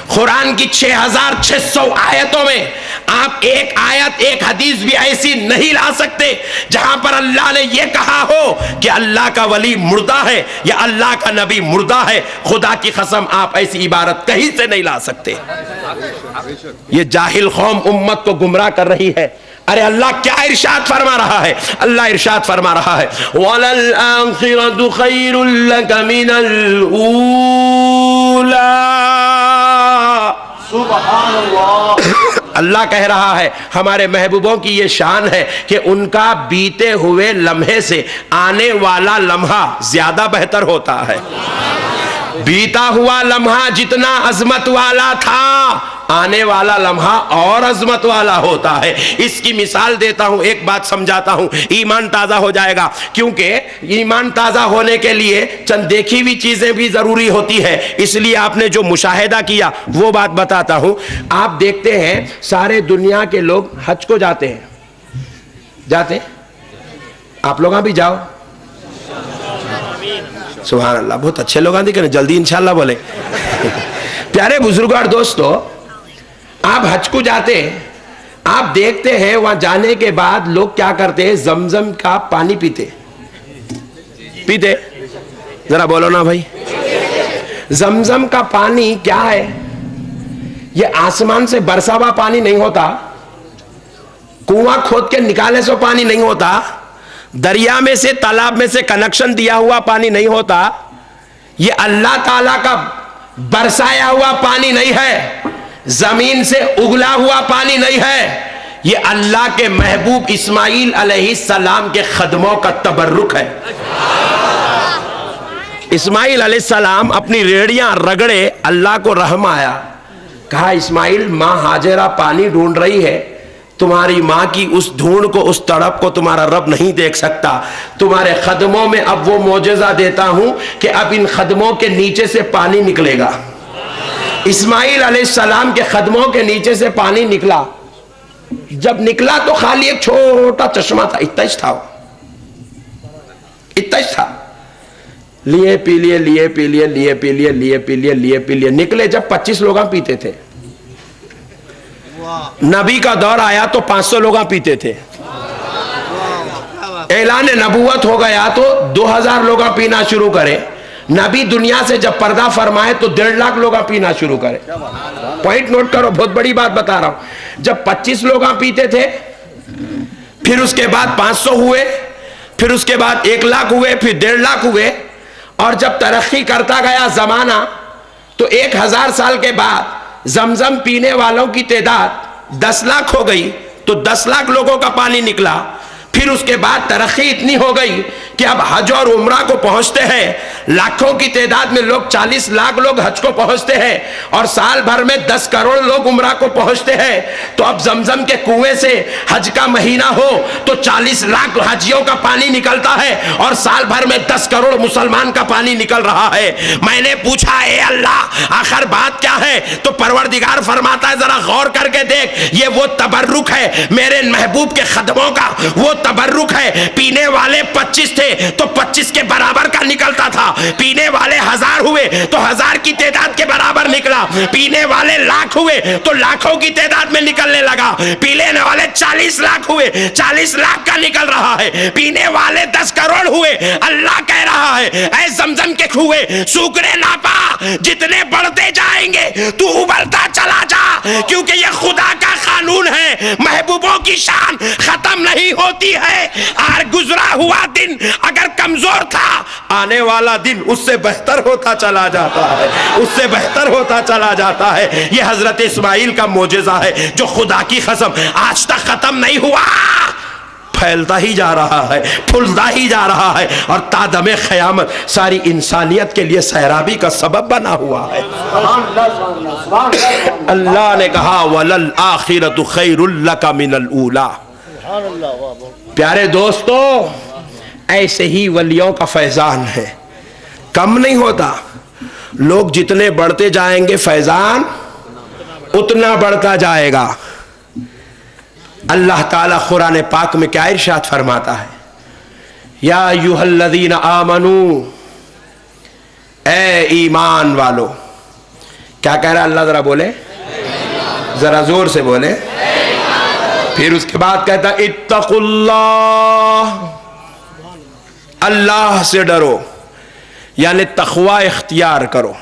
Speaker 1: कुरान की 6600 आयतों में आप एक आयत, एक हदीस भी ऐसी नहीं ला सकते जहां पर अल्लाह ने यह कहा हो कि अल्लाह का वली मुर्दा है या अल्लाह का नबी मुर्दा है। खुदा की कसम आप ऐसी इबारत कहीं से नहीं ला सकते। ये जाहिल कौम उम्मत को गुमराह कर रही है। अरे अल्लाह क्या इरशाद फरमा रहा है? अल्लाह इरशाद फरमा रहा है, वलल आखिरतु खैरुल लक मिनल ऊला। सुभान अल्लाह। अल्लाह कह रहा है, हमारे महबूबों की ये शान है कि उनका बीते हुए लम्हे से आने वाला लम्हा ज्यादा बेहतर होता है। बीता हुआ लम्हा जितना अजमत वाला था, आने वाला लम्हा और अजमत वाला होता है। इसकी मिसाल देता हूं, एक बात समझाता हूं, ईमान ताजा हो जाएगा। क्योंकि ईमान ताजा होने के लिए चंद देखी हुई चीजें भी जरूरी होती है, इसलिए आपने जो मुशाहिदा किया वो बात बताता हूं। आप देखते हैं सारे दुनिया के लोग हज को जाते हैं, जाते, आप लोग भी जाओ, सुभान अल्लाह, बहुत अच्छे लोग दिख रहे, जल्दी इंशाल्लाह बोले। प्यारे बुजुर्ग और दोस्तों, आप हज को जाते हैं, आप देखते हैं वहां जाने के बाद लोग क्या करते हैं, जमजम का पानी पीते, पीते, जरा बोलो ना भाई। जमजम का पानी क्या है? ये आसमान से बरसा हुआ पानी नहीं होता, कुआं खोद के निकाले से पानी नहीं होता, दरिया में से तालाब में से कनेक्शन दिया हुआ पानी नहीं होता, ये अल्लाह ताला का बरसाया हुआ पानी नहीं है, जमीन से उगला हुआ पानी नहीं है, ये अल्लाह के महबूब इस्माइल अलैहिस्सलाम के खदमों का तबर्रुक है। इस्माइल अलैहिस्सलाम अपनी रेड़ियां रगड़े, अल्लाह को रहम आया, कहा इस्माइल मां हाजरा पानी ढूंढ रही है, तुम्हारी मां की उस ढूंढ को, उस तड़प को तुम्हारा रब नहीं देख सकता, तुम्हारे खदमों में अब वो मौजज़ा देता हूं कि अब इन खदमों के नीचे से पानी निकलेगा। इस्माइल अलैहिस्सलाम के खदमों के नीचे से पानी निकला। जब निकला तो खाली एक छोटा चश्मा था, इतना ही था, इतना ही था, लिए पी लिए, लिए पी लिए, लिए पी लिए, लिए पी लिए, लिए पी लिए, निकले जब 25 लोग पीते थे। नबी का दौर आया तो 500 लोग पीते थे। ऐलान नबूवत हो गया तो 2000 लोग पीना शुरू करे। नबी दुनिया से जब पर्दा फरमाए तो 1.5 लाख लोग पीना शुरू करे। पॉइंट नोट करो, बहुत बड़ी बात बता रहा हूं। जब 25 लोग पीते थे, फिर उसके बाद 500 हुए, फिर उसके बाद 1 लाख हुए, फिर 1.5 लाख हुए, और जब तरक्की करता गया जमाना तो 1000 साल के बाद जमजम पीने वालों की तादाद 10 लाख हो गई, तो 10 लाख लोगों का पानी निकला। फिर उसके बाद तरक्की इतनी हो गई कि अब हज और उम्रा को पहुंचते हैं, लाखों की तादाद में लोग, 40 लाख लोग हज को पहुंचते हैं, और साल भर में 10 करोड़ लोग उम्रा को पहुंचते हैं। तो अब जमजम के कुएं से हज का महीना हो तो 40 लाख हजियों का पानी निकलता है, और साल भर में 10 करोड़ मुसलमान का पानी निकल रहा है। मैंने पूछा, ए अल्लाह आखिर बात क्या है? तो परवरदिगार फरमाता है, जरा गौर करके देख, ये वो तबर्रुक है मेरे महबूब के खदमों का, वो तबर्रुक है। पीने वाले 25 थे तो 25 के बराबर का निकलता था, पीने वाले 1000 हुए तो 1000 की तादाद के बराबर निकला, पीने वाले लाख हुए तो लाखों की तादाद में निकलने लगा, पीने वाले 40 लाख हुए 40 लाख का निकल रहा है, पीने वाले 10 करोड़ हुए। अल्लाह कह रहा है, ऐ जमजम के कुएं सूखने ना पा, जितने बढ़ते जाएंगे तू उबलता चला जा, क्योंकि ये खुदा का कानून है, महबूबों की शान खत्म नहीं होती है। और गुजरा हुआ दिन अगर कमजोर था, आने वाला दिन उससे बेहतर होता चला जाता है, उससे बेहतर होता चला जाता है। ये हजरत इस्माइल का मोजेजा है, जो खुदा की कसम आज तक खत्म नहीं हुआ, फैलता ही जा रहा है, फूलता ही जा रहा है, और तादमे क़यामत सारी इंसानियत के लिए सैराबी का सबब बना हुआ है। अल्लाह ने कहा, वलल आखिरतु खैरुल लका मिनल ऊला। प्यारे दोस्तों, ऐसे ही वलियों का फैजान है, कम नहीं होता। लोग जितने बढ़ते जाएंगे फैजान उतना बढ़ता जाएगा। अल्लाह ताला कुरान पाक में क्या इरशाद फरमाता है, या अय्युहल्लज़ीना आमनू, ए ईमान वालो। क्या कह रहा है अल्लाह? जरा बोले, जरा जोर से बोले। फिर उसके बाद कहता है, इत्तकुल्लाह, अल्लाह से डरो, यानी तक़वा इख्तियार करो।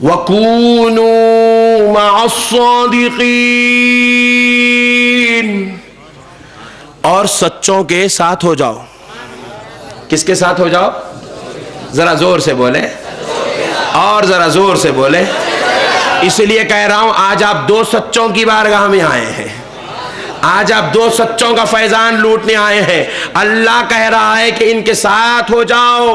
Speaker 1: वकूनू मअस्सादिकीन, और सच्चों के साथ हो जाओ। किसके साथ हो जाओ? जरा जोर से बोले, और जरा जोर से बोले। इसलिए कह रहा हूं, आज आप 2 सच्चों की बारगाह में आए हैं, आज आप 2 सच्चों का फैजान लूटने आए हैं। अल्लाह कह रहा है कि इनके साथ हो जाओ,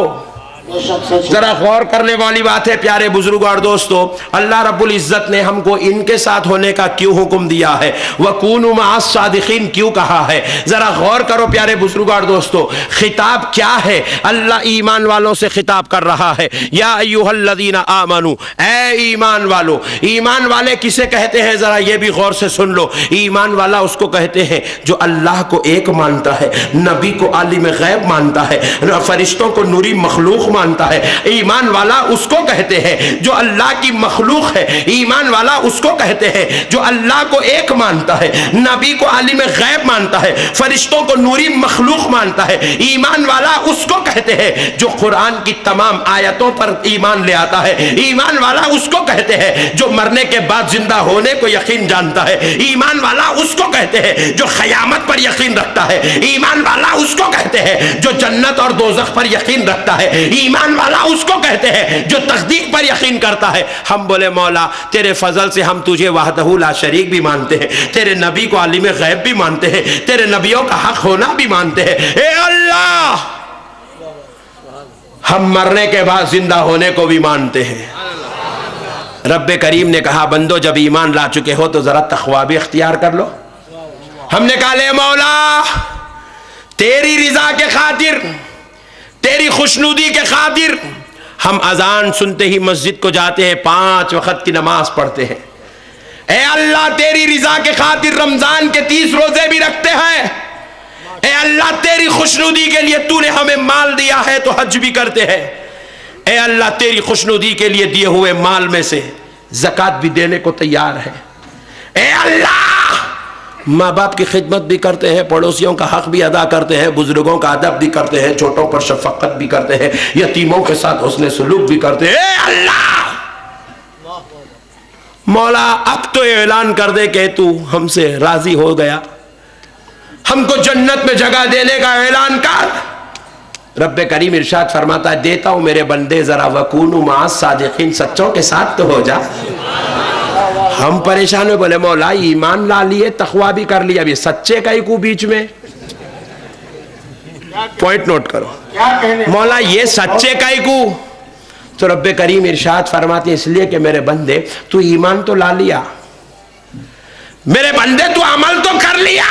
Speaker 1: जरा गौर करने वाली बात है प्यारे बुजुर्गों और दोस्तों, अल्लाह रब्बुल इज्जत ने हमको इनके साथ होने का क्यों हुक्म दिया है, वकूनु मअस सादिकीन क्यों कहा है, जरा गौर करो प्यारे बुजुर्गों और दोस्तों। खिताब क्या है? अल्लाह ईमान वालों से खिताब कर रहा है, या अय्युहल्लज़ीना आमनू, ऐ ईमान वालो। ईमान वाले किसे कहते हैं, जरा ये भी गौर से सुन लो। ईमान वाला उसको कहते हैं जो अल्लाह को एक मानता है, नबी को आलिम गैब मानता है, फरिश्तों को नूरी मखलूक मानता है। ईमान वाला उसको कहते हैं जो अल्लाह की मखलूक है। ईमान वाला उसको कहते हैं जो अल्लाह को एक मानता है, नबी को आलिम गैब मानता है, फरिश्तों को नूरी मखलूक मानता है। ईमान वाला उसको कहते हैं जो कुरान की तमाम आयतों पर ईमान ले आता है। ईमान वाला उसको कहते हैं जो मरने के बाद जिंदा होने को यकीन जानता है। ईमान वाला उसको कहते हैं जो क़यामत पर यकीन रखता है। ईमान वाला उसको कहते हैं जो जन्नत और दोज़ख पर यकीन रखता है। ईमान वाला उसको कहते हैं जो तकदीर पर यकीन करता है। हम बोले मौला तेरे फजल से हम तुझे वहदहू ला शरीक भी मानते हैं, तेरे नबी को आलिम गैब भी मानते हैं, तेरे नबियों का हक होना भी मानते हैं। ए अल्लाह, हम मरने के बाद जिंदा होने को भी मानते हैं। रब्बे करीम ने कहा बंदो जब ईमान ला चुके हो तो जरा तक़वा भी इख्तियार कर लो। हमने कहा ले मौला तेरी रिजा के खातिर, तेरी खुशनुदी के खातिर हम अजान सुनते ही मस्जिद को जाते हैं, 5 वक्त की नमाज पढ़ते हैं। ए अल्लाह तेरी रिजा के खातिर रमजान के 30 रोजे भी रखते हैं। ए अल्लाह तेरी खुशनुदी के लिए तूने हमें माल दिया है तो हज भी करते हैं। ए अल्लाह तेरी खुशनुदी के लिए दिए हुए माल में से ज़कात भी देने को तैयार है। ए अल्लाह माँ बाप की खिदमत भी करते हैं, पड़ोसियों का हक भी अदा करते हैं, बुजुर्गों का अदब भी करते हैं, छोटों पर शफकत भी करते हैं, यतीमों के साथ हुस्न सलूक भी करते हैं। ए अल्लाह मौला अब तो ऐलान कर दे कि तू हमसे राजी हो गया, हमको जन्नत में जगह देने का ऐलान कर। रब्बे करीम इरशाद फरमाता है देता हूं मेरे बंदे, जरा वकूनु मअस सादिकीन, सच्चों के साथ तो हो जा। हम परेशान हुए, बोले मौला ईमान ला लिए, तकवा भी कर लिया, अभी सच्चे का ही को बीच में। पॉइंट नोट करो, मौला ये सच्चे का ही को। तो रब्बे करीम इरशाद फरमाते इसलिए कि मेरे बंदे तू ईमान तो ला लिया, मेरे बंदे तू अमल तो कर लिया,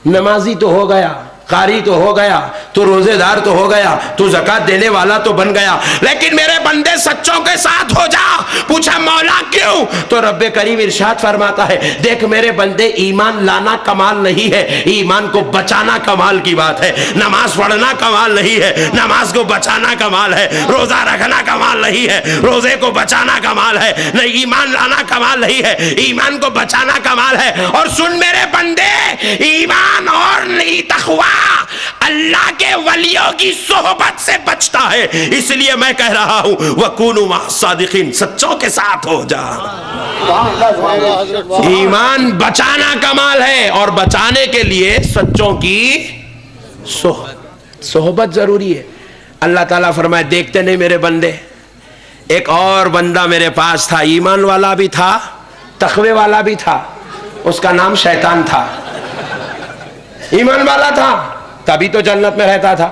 Speaker 1: नमाजी तो हो गया, कारी तो हो गया, तू रोजेदार तो हो गया, तू ज़कात देने वाला तो बन गया, लेकिन मेरे बंदे सच्चों के साथ हो जा। पूछा मौला क्यों? तो रब्बे करीम इरशाद फरमाता है देख मेरे बंदे ईमान लाना कमाल नहीं है, ईमान को बचाना कमाल की बात है। नमाज पढ़ना कमाल नहीं है, नमाज को बचाना कमाल है। रोजा रखना कमाल नहीं है, रोजे को बचाना कमाल है। नहीं, ईमान लाना कमाल नहीं है, ईमान को बचाना कमाल है। और सुन मेरे बंदे, ईमान और नहीं तक़वा अल्लाह के वलियों की सोहबत से बचता है। इसलिए मैं कह रहा हूं वकूनु मअस सादिकीन, सच्चों के साथ हो जा। ईमान बचाना कमाल है और बचाने के लिए सच्चों की सोहबत जरूरी है। अल्लाह ताला फरमाए देखते नहीं मेरे बंदे, एक और बंदा मेरे पास था, ईमान वाला भी था, तक़वे वाला भी था, उसका नाम शैतान था। ईमान वाला था तभी तो जन्नत में रहता था,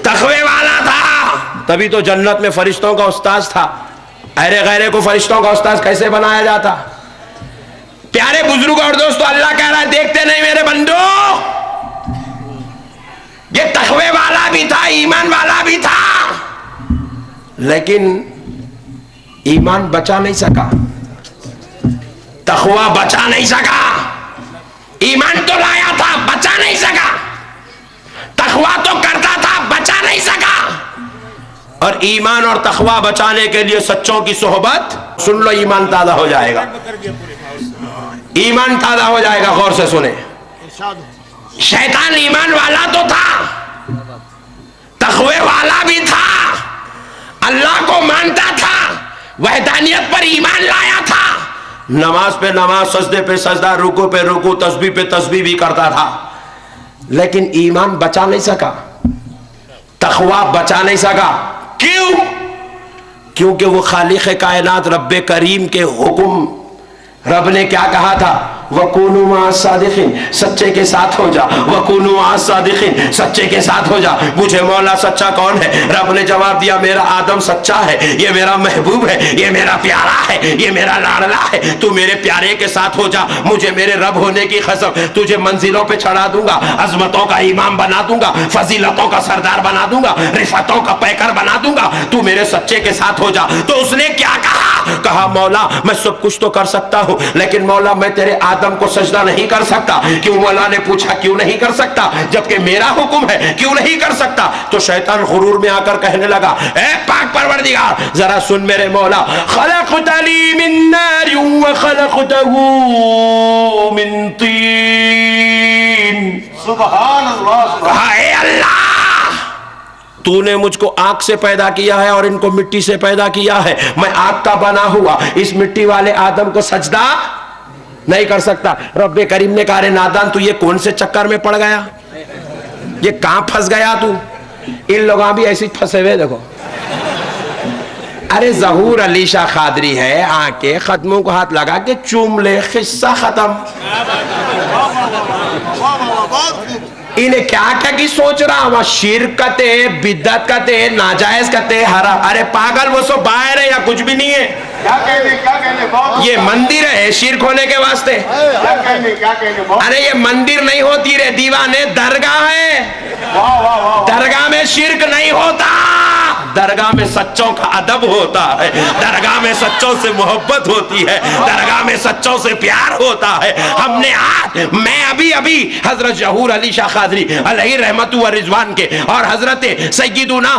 Speaker 1: तक़वे वाला था तभी तो जन्नत में फरिश्तों का उस्ताद था। अरे गैरे को फरिश्तों का उस्ताद कैसे बनाया जाता? प्यारे बुजुर्ग और दोस्तों, अल्लाह कह रहा है देखते नहीं मेरे बंदो, ये तक़वे वाला भी था, ईमान वाला भी था, लेकिन ईमान बचा नहीं सका, तक़वा बचा नहीं सका। ईमान तो लाया था, बचा नहीं सका, तक़वा तो करता था, बचा नहीं सका। और ईमान और तक़वा बचाने के लिए सच्चों की सोहबत, सुन लो ईमान ताज़ा हो जाएगा, ईमान ताज़ा हो जाएगा। गौर से सुने, शैतान ईमान वाला तो था, तक़वे वाला भी था, अल्लाह को मानता था, वहदानियत पर ईमान लाया था, नमाज पे नमाज, सजदे पे सजदा, रुकू पे रुकू, तस्बीह पे तस्बीह भी करता था, लेकिन ईमान बचा नहीं सका, तक़वा बचा नहीं सका। क्यों? क्योंकि वो खालिक़ कायनात रब्बे करीम के हुक्म, रब ने क्या कहा था? वकूनु मा सादिकीन, सच्चे के साथ हो जा, वकूनु मा सादिकीन, सच्चे के साथ हो जा। मुझे मौला सच्चा कौन है? रब ने जवाब दिया, मेरा आदम सच्चा है, ये मेरा महबूब है, ये मेरा प्यारा है, ये मेरा लाडला है। तू मेरे प्यारे के साथ हो जा, मुझे मेरे रब होने की कसम, तुझे मंजिलों पे चढ़ा दूंगा, अजमतों का इमाम बना दूंगा, फजीलतों का सरदार बना दूंगा, रिफतों का पैकर बना दूंगा, तू मेरे सच्चे के साथ हो जा। तो उसने क्या कहा मौला मैं सब कुछ तो कर सकता हूं, लेकिन मौला मैं तेरे आदम को सजदा नहीं कर सकता। क्यों? मौला ने पूछा क्यों नहीं कर सकता, जबकि मेरा हुक्म है, क्यों नहीं कर सकता? तो शैतान गुरूर में आकर कहने लगा, ए पाक परवरदिगार जरा सुन मेरे मौला, खलक़तनी मिन नारिन व खलक़तहू मिन तीन। सुभान अल्लाह। हाय अल्लाह, तूने मुझको आग से पैदा किया है और इनको मिट्टी से पैदा किया है, मैं आग का बना हुआ इस मिट्टी वाले आदम को सजदा नहीं कर सकता। रब्बे करीम ने कहा, नादान तू ये कौन से चक्कर में पड़ गया, ये कहां फंस गया तू? इन लोगों भी ऐसी फंसे हुए देखो। अरे जहूर अली शाह खादरी है, आके खत्मों को हाथ लगा के चूम ले, किस्सा खत्म। इन्हें क्या क्या की सोच रहा वहां, शिरक कते, बिद्दत कते, नाजायज कते, हराम। अरे पागल, वो सब बाहर है या कुछ भी नहीं है। क्या कहने ये मंदिर है शिरक होने के वास्ते। क्या कहने अरे ये मंदिर नहीं होती रे दीवाने, दरगाह है। दरगाह में शिरक नहीं होता, दरगाह में सच्चों का अदब होता है, दरगाह में सच्चों से मोहब्बत होती है, दरगाह में सच्चों से प्यार होता है। हमने आज मैं अभी हजरत जहूर अली शाह खादरी अलैहि रहमतु व रिजवान के और हजरत सैयदुना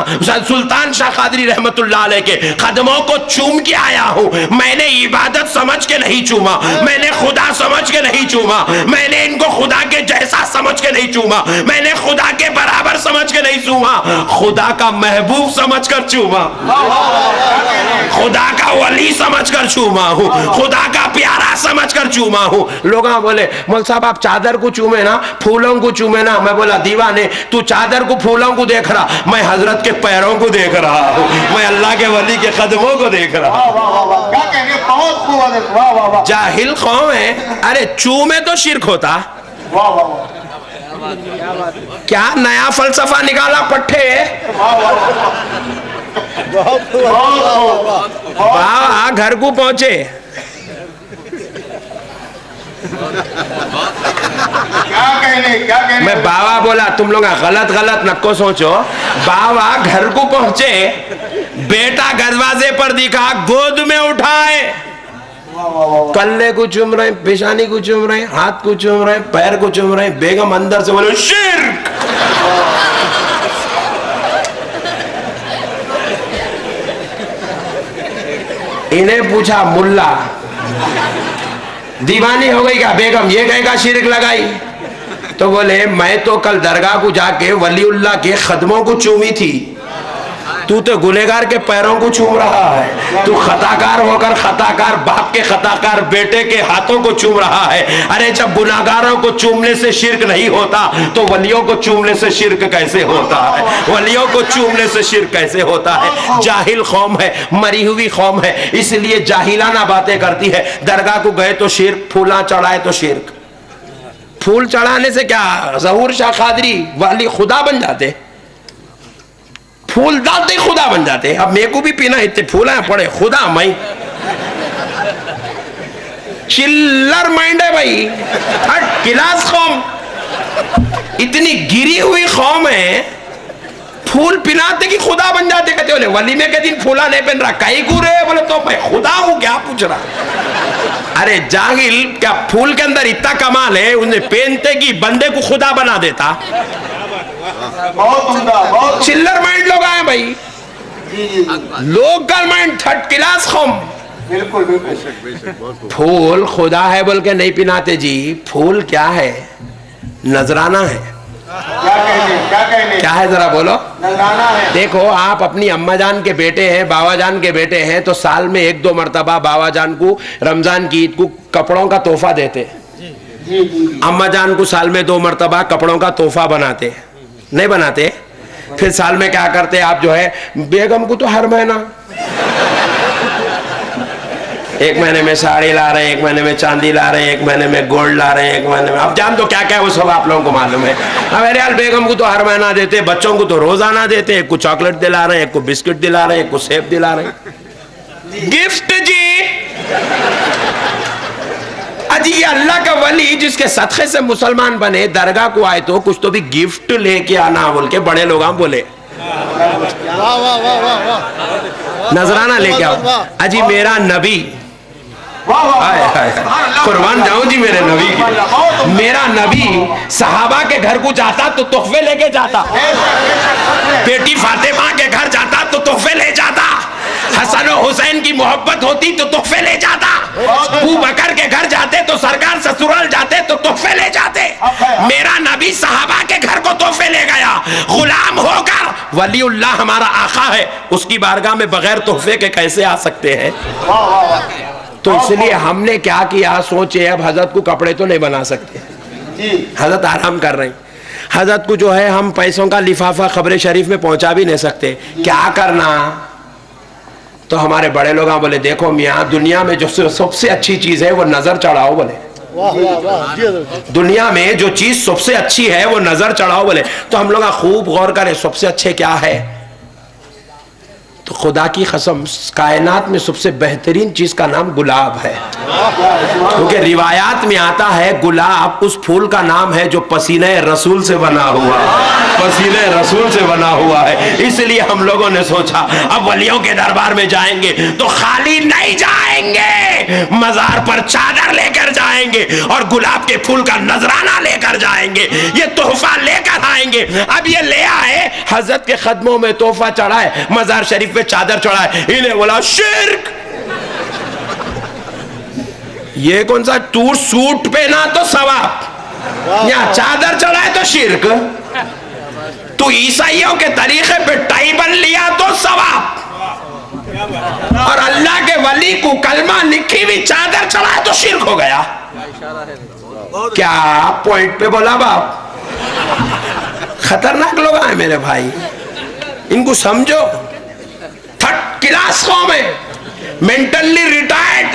Speaker 1: सुल्तान शाह खादरी रहमतुल्लाह अलैह के कदमों को चूम के आया हूं। मैंने इबादत समझ के नहीं चूमा, मैंने खुदा समझ के नहीं चूमा, मैंने इनको खुदा के जैसा समझ के नहीं चूमा, मैंने खुदा के बराबर समझ के नहीं चूमा, खुदा का महबूब समझ कर चूमा, खुदा का वली समझ कर चूमा हूं, खुदा का प्यारा समझ कर चूमा हूं। लोग बोले मौल साहब आप चादर को चूमे ना, फूलों को चूमे ना। मैं बोला दीवाने, तू चादर को फूलों को देख रहा, मैं हजरत के पैरों को देख रहा हूं, मैं अल्लाह के वली के कदमों को देख रहा हूं। जाहिल कौम है, अरे चूमे तो शिरक होता। क्या नया फलसफा निकाला पट्टे। वाह, घर को पहुंचे। क्या कहने मैं बाबा बोला तुम लोग गलत नको सोचो। बाबा घर को पहुंचे, बेटा दरवाजे पर दिखा, गोद में उठाए, कल्ले को चूम रहे, पेशानी को चूम रहे, हाथ को चूम रहे, पैर को चूम रहे। बेगम अंदर से बोले शिर्क। इन्हें पूछा मुल्ला दीवानी हो गई क्या बेगम, ये कहेगा शिरक लगाई? तो बोले मैं तो कल दरगाह को जाके वलीउल्लाह के कदमों को चूमी थी, तू तो गुनहगार के पैरों को चूम रहा है। तू खताकार होकर खताकार बाप के खताकार बेटे के हाथों को चूम रहा है। अरे जब गुनाहगारों को चूमने से शिरक नहीं होता तो वलियों को चूमने से शिरक कैसे होता है? वलियों को चूमने से शिरक कैसे होता है? जाहिल कौम है, मरी हुई कौम है, इसलिए जाहिलाना बातें करती है। दरगाह को गए तो शिरक, फूला चढ़ाए तो शिरक। फूल चढ़ाने से क्या ज़हूर शाह खादरी वाली खुदा बन जाते? फूल डालते खुदा बन जाते। अब मेरे को भी पीना इतने फूल है पड़े, खुदा मैं चिल्लर माइंड है भाई। थर्ड क्लास कौम, इतनी गिरी हुई कौम है, फूल पिलाते कि खुदा बन जाते। कहते बोले वलीमे के दिन फूला नहीं पहन रहा, कई गुरे बोले तो मैं खुदा हूं क्या पूछ रहा। अरे जाहिल, क्या फूल के अंदर इतना कमाल है, उन्हें पहनते कि बंदे को खुदा बना देता। बहुत चिल्लर माइंड लोग आए भाई, लोकल माइंड थर्ड क्लास कौम। बिल्कुल बिल्कुल। फूल खुदा है बोल के नहीं पिनाते जी। फूल क्या है? नजराना है। क्या है जरा बोलो? नजराना है। देखो आप अपनी अम्मा जान के बेटे हैं, बाबा जान के बेटे हैं, तो साल में 1-2 मरतबा बाबा जान को रमजान की ईद को कपड़ों का तोहफा देते। अम्मा जान को साल में 2 मरतबा कपड़ों का तोहफा बनाते, नहीं बनाते? फिर साल में क्या करते आप जो है, बेगम को तो हर महीना एक महीने में साड़ी ला रहे हैं, एक महीने में चांदी ला रहे हैं, एक महीने में गोल्ड ला रहे हैं, एक महीने में अब जान दो क्या क्या है वो सब आप लोगों को मालूम है। मेरे हाल बेगम को तो हर महीना देते, बच्चों को तो रोजाना देते, एक को चॉकलेट दिला रहे हैं, एक को बिस्किट दिला रहे हैं, एक को सेब दिला रहे हैं। गिफ्ट जी, अजी ये अल्लाह का वली जिसके सदक़े से मुसलमान बने, दरगाह को आए तो कुछ तो भी गिफ्ट लेके आना बोल के बड़े लोग बोले, नजराना लेके आओ। अजी मेरा नबी, कुर्बान जाऊं जी मेरे नबी की, मेरा नबी सहाबा के घर को जाता तो तोहफे लेके जाता, बेटी फातिमा के घर जाता तो तोहफे ले जाता, हसन और हुसैन की मोहब्बत होती तो तोहफे ले जाता, अबू बकर के घर जाते तो सरकार ससुराल जाते तो तोहफे ले जाते। मेरा नबी सहाबा के घर को तोहफे ले गया, गुलाम होकर। वलीउल्लाह हमारा आका है, उसकी बारगाह में बगैर तोहफे के कैसे आ सकते हैं? तो इसलिए हमने क्या किया, सोचे अब हजरत को कपड़े तो नहीं बना सकते, हजरत आराम कर रहे हैं, हजरत को जो है हम पैसों का लिफाफा खबरे शरीफ में पहुंचा भी नहीं सकते, क्या करना? तो हमारे बड़े लोग बोले देखो मियाँ, दुनिया में जो सबसे अच्छी चीज है वो नजर चढ़ाओ बोले, दुनिया में जो चीज सबसे अच्छी है वो नजर चढ़ाओ बोले। तो हम लोग खूब गौर करें सबसे अच्छे क्या है, तो खुदा की कसम कायनात में सबसे बेहतरीन चीज का नाम गुलाब है, क्योंकि रिवायात में आता है गुलाब उस फूल का नाम है जो पसीने रसूल से बना हुआ, पसीने रसूल से बना हुआ है। इसलिए हम लोगों ने सोचा अब वलियों के दरबार में जाएंगे तो खाली नहीं जाएंगे, मजार पर चादर लेकर जाएंगे और गुलाब के फूल का नजराना लेकर जाएंगे, ये तोहफा लेकर आएंगे। अब ये ले आए, हजरत के कदमों में तोहफा चढ़ाए, मजार शरीफ पे चादर चढ़ाए, इन्हें बोला शिर्क। ये कौन सा टूर सूट पहना तो सवाब, यहाँ चादर चढ़ाए तो शिर्क, तो ईसाइयों के तरीके पे टाई बन लिया तो सवाब, और अल्लाह के वली को कलमा लिखी हुई चादर चढ़ाए तो शिर्क हो गया। क्या पॉइंट पे बोला बाप? खतरनाक लोग आए मेरे भाई, इनको समझो, थर्ड क्लास कौम है, मेंटली रिटायर्ड।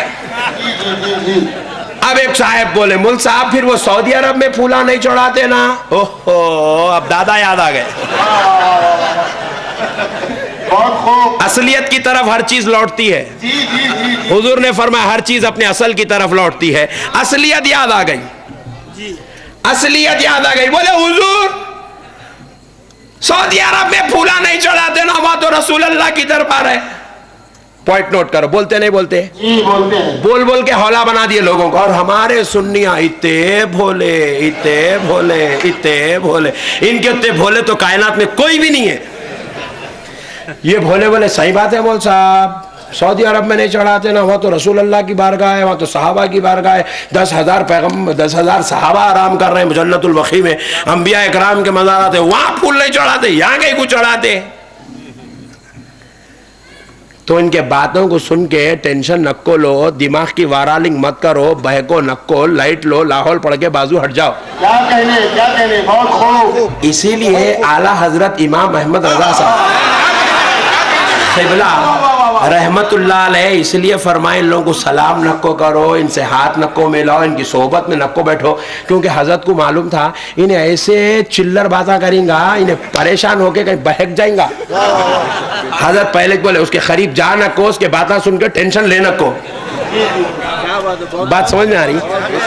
Speaker 1: अब एक साहब बोले मुल साहब फिर वो सऊदी अरब में फूला नहीं चढ़ाते ना? ओहो, अब दादा याद आ गए। असलियत की तरफ हर चीज लौटती है, हुजूर ने फरमाया हर चीज अपने असल की तरफ लौटती है। असलियत याद आ गई, असलियत याद आ गई। बोले हुजूर सऊदी अरब में फूला नहीं चढ़ाते ना, वहां तो रसूल अल्लाह की दरबार है। पॉइंट नोट करो, बोलते नहीं बोलते? बोलते हैं। बोल बोल के हौला बना दिए लोगों को। और हमारे सुन्नियां इतने भोले, इतने भोले, इतने भोले, इनके इतने भोले तो कायनात में कोई भी नहीं है। ये भोले बोले सही बात है बोल साहब, सऊदी अरब में नहीं चढ़ाते ना, वहाँ तो रसूल अल्लाह की बारगाह है, वहाँ तो सहाबा की बारगाह है, 10,000 पैगम्बर 10,000 सहाबा आराम कर रहे हैं जन्नतुल बकी में, अंबिया इकराम के मज़ारात है, वहाँ फूल नहीं चढ़ाते, यहाँ कहीं को चढ़ाते। तो इनके बातों को सुन के टेंशन नक्को लो, दिमाग की वारालिंग मत करो, बहको नक्को, लाइट लो, लाहौल पढ़ के बाजू हट जाओ। क्या कहने बहुत खूब। इसीलिए आला हजरत इमाम अहमद रजा साहब क़िबला रहमतुल्लाह अलैह इसलिए फरमाए इन लोगों को सलाम नक्को करो, इनसे हाथ नक्को मिलाओ, इनकी सोहबत में नक्को बैठो, क्योंकि हजरत को मालूम था इन्हें ऐसे चिल्लर बातें करेंगा, इन्हें परेशान होके कहीं बहक जाएंगा। हजरत पहले बोले उसके करीब जा नको, उसके बातें सुनकर टेंशन ले नको। बात समझ में आ रही?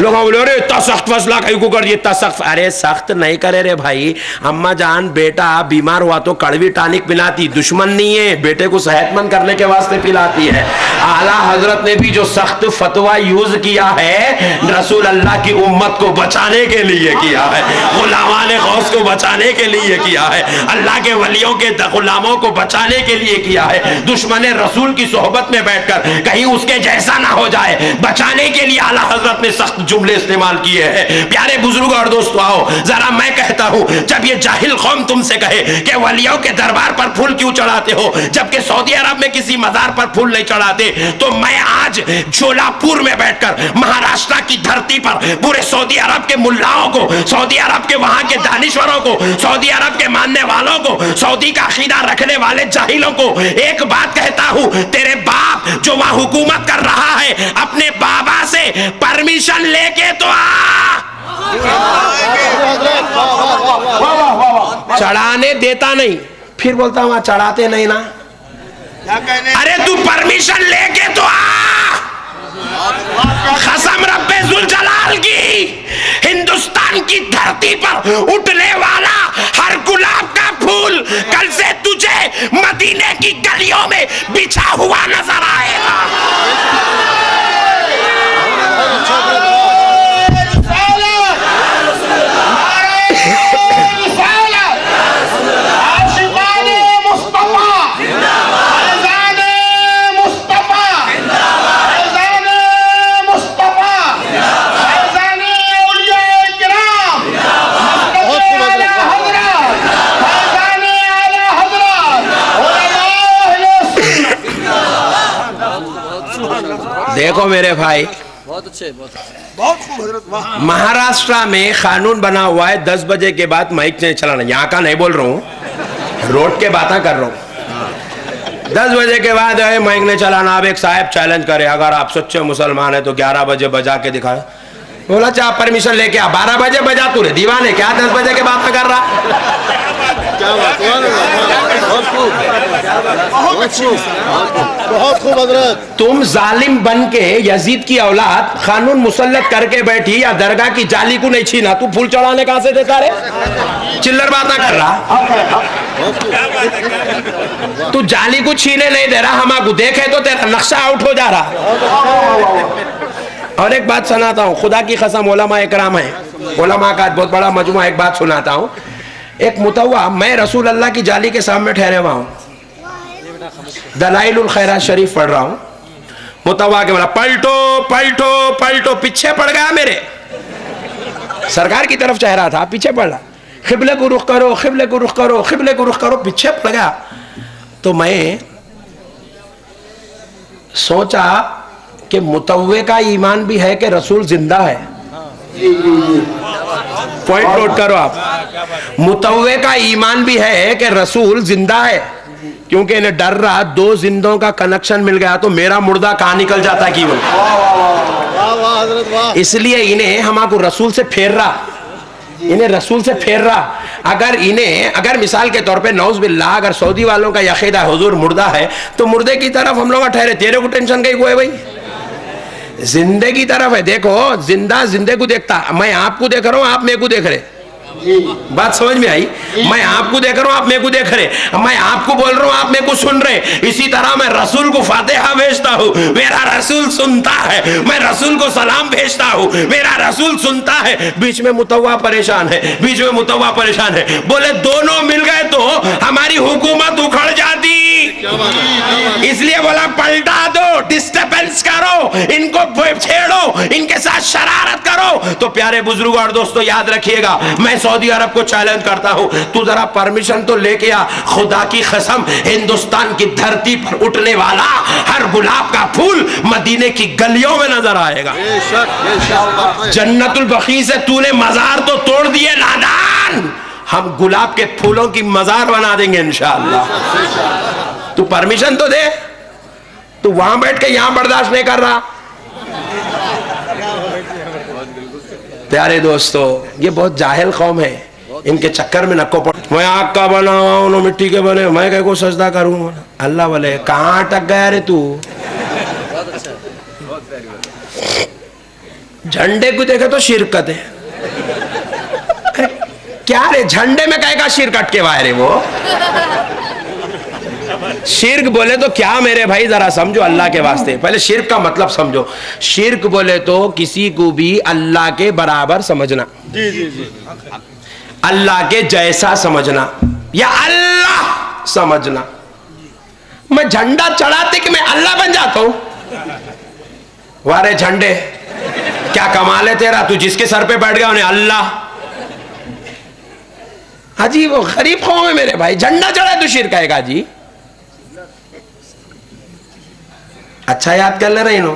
Speaker 1: लोग बोले अरे इतना सख्त फैसला कहीं को कर दिया, इतना सख्त। अरे सख्त नहीं करे रे भाई, अम्मा जान बेटा बीमार हुआ तो कड़वी टानिक पिलाती, दुश्मन नहीं है, बेटे को सेहतमंद करने के वास्ते पिलाती है। आला हजरत ने भी जो सख्त फतवा यूज किया है रसूल अल्लाह की उम्मत को बचाने के लिए किया है, गुलामाने गौस को बचाने के लिए किया है, अल्लाह के वलियों के गुलामों को बचाने के लिए किया है। दुश्मन रसूल की सोहबत में बैठकर कहीं उसके जैसा ना हो जाए, बचाने के लिए आला हजरत ने सख्त जुमले इस्तेमाल किए हैं। प्यारे बुजुर्ग और दोस्तों आओ जरा मैं कहता हूं, जब ये जाहिल कौम तुमसे कहे कि वलियों के दरबार पर फूल क्यों चढ़ाते हो जबकि सऊदी अरब में किसी मजार पर फूल नहीं चढ़ाते, तो मैं आज जोलापुर में बैठकर महाराष्ट्र की धरती पर पूरे सऊदी अरब के मुल्लाओं को, सऊदी अरब के वहां के दानिश्वरों को, सऊदी अरब के मानने वालों को, सऊदी का अकीदा रखने वाले जाहिलों को एक बात कहता हूं, तेरे बाप जो वहां हुकूमत कर रहा है, अपने बाबा से परमिशन लेके तो आ। चढ़ाने देता नहीं, फिर बोलता वहां चढ़ाते नहीं ना। अरे तू परमिशन लेके तो आ। कसम रब्बे जुल जलाल की, हिंदुस्तान की धरती पर उठने वाला हर गुलाब का फूल कल से तुझे मदीने की गलियों में बिछा हुआ नजर आएगा। देखो मेरे भाई, बहुत अच्छे, बहुत खूब। महाराष्ट्र में कानून बना हुआ है 10 बजे के बाद माइक नहीं चलाना। यहाँ का नहीं बोल रहा हूँ, रोड के बातें कर रहा हूँ। 10 बजे के बाद माइक नहीं चलाना। अब एक साहब चैलेंज करे, अगर आप सच्चे मुसलमान है तो 11 बजे बजा के दिखाए। बोला चाह परमिशन लेके आ, 12 बजे बजा। तू रे दीवाने क्या 10 बजे के बाद में कर रहा? क्या बात, बहुत खूब हज़रत। तुम जालिम बन के यजीद की औलाद कानून मुसल्लत करके बैठी, या दरगाह की जाली को नहीं छीना, तू फूल चढ़ाने कहां से देता रे? चिल्लर बात ना कर रहा। तू जाली को छीने नहीं दे रहा, हमारे देखे तो तेरा नक्शा आउट हो जा रहा। और एक बात सुनाता हूँ, खुदा की कसम, उलमा इकराम है, उलमा का बहुत बड़ा मजमुआ। एक बात सुनाता हूँ। एक मुतव्वा, मैं रसूल अल्लाह की जाली के सामने ठहरे हुआ हूँ, दलाइलुल खैरात शरीफ पढ़ रहा हूँ। मुतव्वा के बोला पलटो पलटो पलटो, पीछे पड़ गया मेरे। सरकार की तरफ चाह रहा था, पीछे पड़ रहा। खिबले को रुख करो, खिबले को रुख करो, खिबले को रुख करो, पीछे पड़ गया। तो मैं सोचा कि मुतव्वे का ईमान भी है कि रसूल जिंदा है। पॉइंट नोट करो आप, मुतव्वे का ईमान भी है कि रसूल जिंदा है, क्योंकि इन्हें डर रहा 2 जिंदों का कनेक्शन मिल गया तो मेरा मुर्दा कहां निकल जाता कि वो, इसलिए इन्हें हमको रसूल से फेर रहा, इन्हें रसूल से फेर रहा। अगर मिसाल के तौर पे नौज बिल्लाह, अगर सऊदी वालों का यकीदा हुजूर मुर्दा है तो मुर्दे की तरफ हम लोग ठहरे, तेरे को टेंशन कहीं को है भाई? जिंदे की तरफ है। देखो जिंदा जिंदे को देखता, मैं आपको देख रहा हूं, आप मेरे को देख रहे। बात समझ में आई? मैं आपको देख रहा हूं, आप मेरे को देख रहे, मैं आपको बोल रहा हूं, आप मेरे को सुन रहे। इसी तरह मैं रसूल को फातिहा भेजता हूं, मेरा रसूल सुनता है। मैं रसूल को सलाम भेजता हूं, मेरा रसूल सुनता है। बीच में मुतव्वा परेशान है, बीच में मुतव्वा परेशान है। बोले दोनों मिल गए तो हमारी हुकूमत उखड़ जाती। इसलिए बोला पलटा दो, डिस्टर्बेंस करो, इनको छेड़ो, इनके साथ शरारत करो। तो प्यारे बुजुर्गों और दोस्तों याद रखिएगा, मैं सऊदी अरब को चैलेंज करता हूं, तू जरा परमिशन तो लेके आ। खुदा की कसम, हिंदुस्तान की धरती पर उठने वाला हर गुलाब का फूल मदीने की गलियों में नजर आएगा। जन्नतुल बकी से तूने मजार तो तोड़ दिए नादान, हम गुलाब के फूलों की मजार बना देंगे इंशाअल्लाह। तू परमिशन तो दे, तू वहां बैठ के यहां बर्दाश्त नहीं कर रहा। प्यारे दोस्तों, ये बहुत जाहिल कौम है, इनके चक्कर में नको पड़। मैं आग का बना हुआ हूं, मिट्टी के बने, मैं कहीं को सजदा करूं? अल्लाह वाले कहां अटक गया रे तू? झंडे को देखे तो शिरकत है। क्या रे, झंडे में कहे का शिरक अटके हुआ है रे? वो शिर्क बोले तो क्या मेरे भाई, जरा समझो अल्लाह के वास्ते। पहले शिर्क का मतलब समझो। शिर्क बोले तो किसी को भी अल्लाह के बराबर समझना, जी जी जी, अल्लाह के जैसा समझना या अल्लाह समझना। मैं झंडा चढ़ाते कि मैं अल्लाह बन जाता हूं? वारे झंडे, क्या कमाल है तेरा, तू जिसके सर पे बैठ गया उन्हें अल्लाह। हाजी वो गरीब कौम है मेरे भाई, झंडा चढ़ा तो शिर्क आएगा जी। अच्छा याद कर ले रही नो,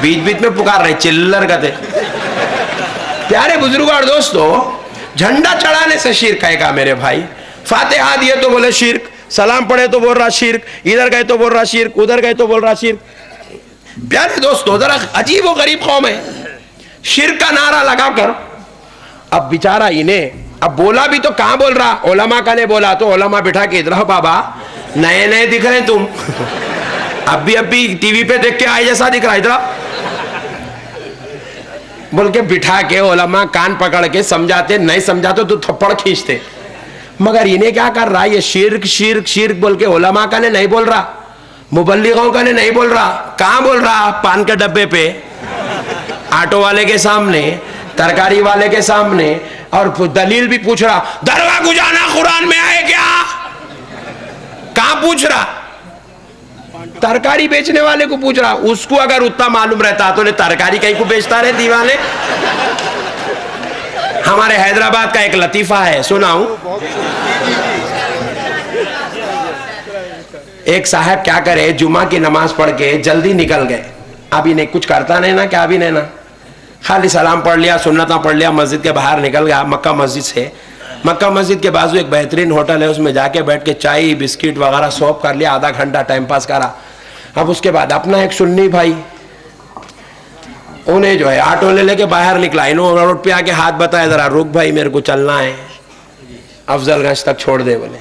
Speaker 1: बीच बीच में पुकार रहे चिल्लर का थे। प्यारे बुजुर्गों और दोस्तों, झंडा चढ़ाने से शिर्क आएगा मेरे भाई। फातिहा दिए तो बोले शिर्क, सलाम पढ़े तो बोल रहा शिर्क, इधर गए तो बोल रहा शिर्क, उधर गए तो बोल रहा शिर्क। प्यारे दोस्तों, जरा अजीब व गरीब कौम है। शिर्क का नारा लगाकर अब बेचारा इन्हें अब बोला भी तो कहां बोल रहा, ओलमा का ने बोला तो ओलमा बिठा के इधर बाबा नए नए दिख रहे तुम, अभी टीवी पे देख के आए जैसा दिख रहा इधर बोल के बिठा के ओलमा कान पकड़ के समझाते, नहीं समझाते तो थप्पड़ खींचते। मगर इन्हें क्या कर रहा है, ये शिर्क शिर्क शिर्क बोल के ओलमा का ने नहीं बोल रहा, मुबल्लिगों का ने नहीं बोल रहा, कहां बोल रहा, पान के डब्बे पे, ऑटो वाले के सामने, तरकारी वाले के सामने, और दलील भी पूछ रहा, दरगाह गुजाना कुरान में आए क्या, कहां पूछ रहा, तरकारी बेचने वाले को पूछ रहा। उसको अगर उतना मालूम रहता तो तरकारी कहीं को बेचता रहे दीवाने। हमारे हैदराबाद का एक लतीफा है, सुनाऊं। एक साहब क्या करे, जुमा की नमाज पढ़ के जल्दी निकल गए, अभी नहीं कुछ करता नहीं ना, क्या भी नहीं ना, खाली सलाम पढ़ लिया, सुन्नता पढ़ लिया, मस्जिद के बाहर निकल गया। मक्का मस्जिद से, मक्का मस्जिद के बाजू एक बेहतरीन होटल है, उसमें जाके बैठ के चाय बिस्किट वगैरह सौंप कर लिया, आधा घंटा टाइम पास करा। अब उसके बाद अपना एक सुन्नी भाई उन्हें जो है ऑटो ले लेके बाहर निकला, इन्होंने रोड पे आके हाथ बताया, जरा रुक भाई मेरे को चलना है, अफजलगंज तक छोड़ दे। बोले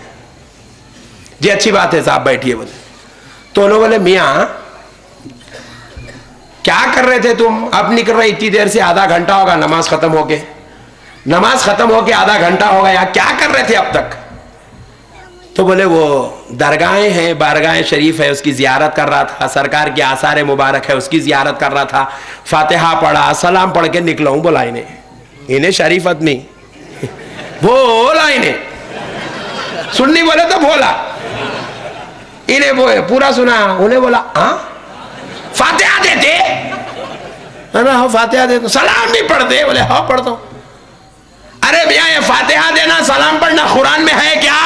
Speaker 1: जी अच्छी बात है साहब बैठिए। बोले तो उन्होंने बोले मियाँ क्या कर रहे थे तुम, अब निकल रहे इतनी देर से, आधा घंटा होगा नमाज खत्म होके, नमाज खत्म होके आधा घंटा हो गया, क्या कर रहे थे अब तक। तो बोले वो दरगाहें हैं, बारगाह शरीफ है, उसकी जियारत कर रहा था, सरकार की आसार मुबारक है उसकी जियारत कर रहा था, फातिहा पढ़ा, सलाम पढ़ के निकला हूं। बोला इन्हें शरीफ आदमी बोला, इन्हें सुन्नी बोले तो बोला, इन्हें वो पूरा सुना। उन्हें बोला हाँ फातिहा देते, हाँ फातिहा दे, सलाम नहीं पढ़ते। बोले हाँ पढ़ता हूं। अरे भैया ये फातिहा देना सलाम पढ़ना कुरान में है क्या।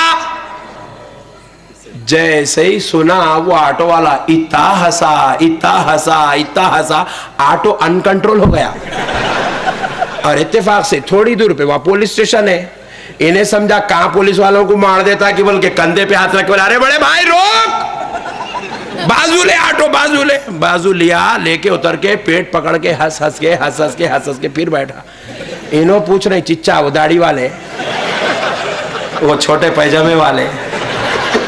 Speaker 1: जैसे ही सुना वो ऑटो वाला इतना हंसा इतना हंसा इतना हंसा, ऑटो अनकंट्रोल हो गया। और इत्तेफाक से थोड़ी दूर पे वहां पुलिस स्टेशन है, इन्हें समझा कहां पुलिस वालों को मार देता कि बोल के कंधे पे हाथ रख के, अरे बड़े भाई रोक, बाजू ले ऑटो, बाजू ले, बाजू लिया, लेके उतर के पेट पकड़ के हंस हंस के फिर बैठा। इन्हों पूछ रहे चिच्चा, वो दाढ़ी वाले, वो छोटे पैजामे वाले,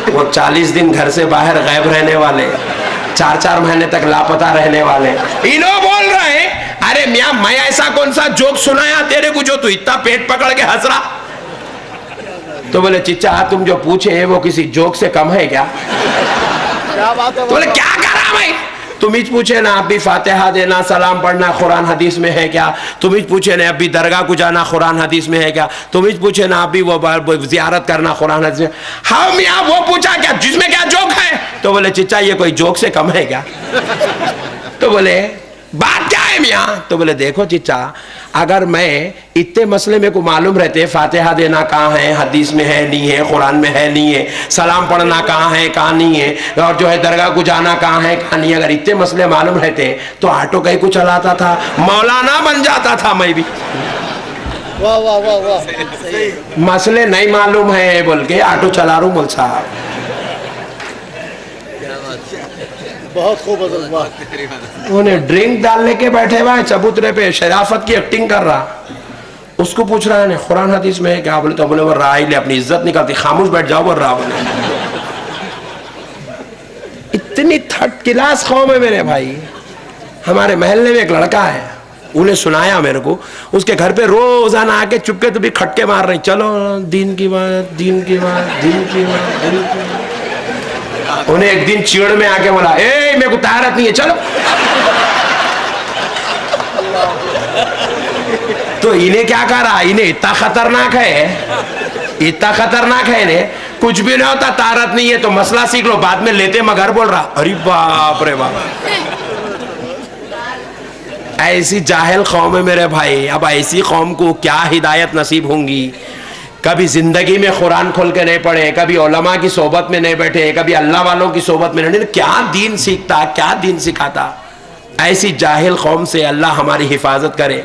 Speaker 1: वो 40 दिन घर से बाहर गायब रहने वाले, 4-4 महीने तक लापता रहने वाले, इन्हों बोल रहे हैं अरे मियां मैं ऐसा कौन सा जोक सुनाया तेरे को जो तू इतना पेट पकड़ के हंस रहा। तो बोले चिच्चा तुम जो पूछे वो किसी जोक से कम है क्या। तो बोले क्या करा भाई, तुम ही पूछे ना अभी फातिहा देना सलाम पढ़ना कुरान हदीस में है क्या, तुम ही पूछे ना अभी दरगाह को जाना कुरान हदीस में है क्या, तुम ही पूछे ना अभी वो जियारत करना कुरान हदीस में। हम यहाँ वो पूछा क्या जिसमें क्या जोक है। तो बोले चिच्चा ये कोई जोक से कम है क्या। तो बोले बात क्या है मियाँ। तो बोले देखो चिच्चा अगर मैं इतने मसले मेरे को मालूम रहते, फातिहा देना कहाँ है हदीस में है नहीं है, कुरान में है नहीं है, सलाम पढ़ना कहाँ है कहाँ नहीं है, और जो है दरगाह को जाना कहाँ है कहाँ नहीं है, अगर इतने मसले मालूम रहते तो ऑटो कहीं को चलाता था, मौलाना बन जाता था मैं भी।
Speaker 3: वाह वाह वाह वाह,
Speaker 1: मसले नहीं मालूम है बोल के ऑटो चला रू बोल साहब।
Speaker 3: बहुत खूब।
Speaker 1: उन्हें ड्रिंक डालने के बैठे हुए चबूतरे पे शराफत की एक्टिंग कर रहा, उसको पूछ रहा है कुरान हदीस में है क्या। बोले तो बोले वो राह ले, अपनी इज्जत निकलती, खामोश बैठ जाओ। बोल रहा बोले इतनी थर्ड क्लास कौम है मेरे भाई। हमारे महल्ले में एक लड़का है, उन्हें सुनाया मेरे को, उसके घर पे रोजाना आके चुपके तो भी खटके मार रहे, चलो दीन की बात दीन की बात दीन की बात दीन की बात। उन्हें एक दिन चिड़ में आके बोला ए मेरे को तारत नहीं है चलो। तो इन्हें क्या करा, इन्हें इतना खतरनाक है, इतना खतरनाक है, इन्हें कुछ भी नहीं होता, तारत नहीं है तो मसला सीख लो, बाद में लेते मगर बोल रहा। अरे बाप रे बाप, ऐसी जाहिल कौम है मेरे भाई। अब ऐसी कौम को क्या हिदायत नसीब होंगी। कभी जिंदगी में कुरान खोल के नहीं पढ़े, कभी उलमा की सोबत में नहीं बैठे, कभी अल्लाह वालों की सोबत में नहीं, क्या दीन सीखता क्या दीन सिखाता। ऐसी जाहिल कौम से अल्लाह हमारी हिफाजत करे।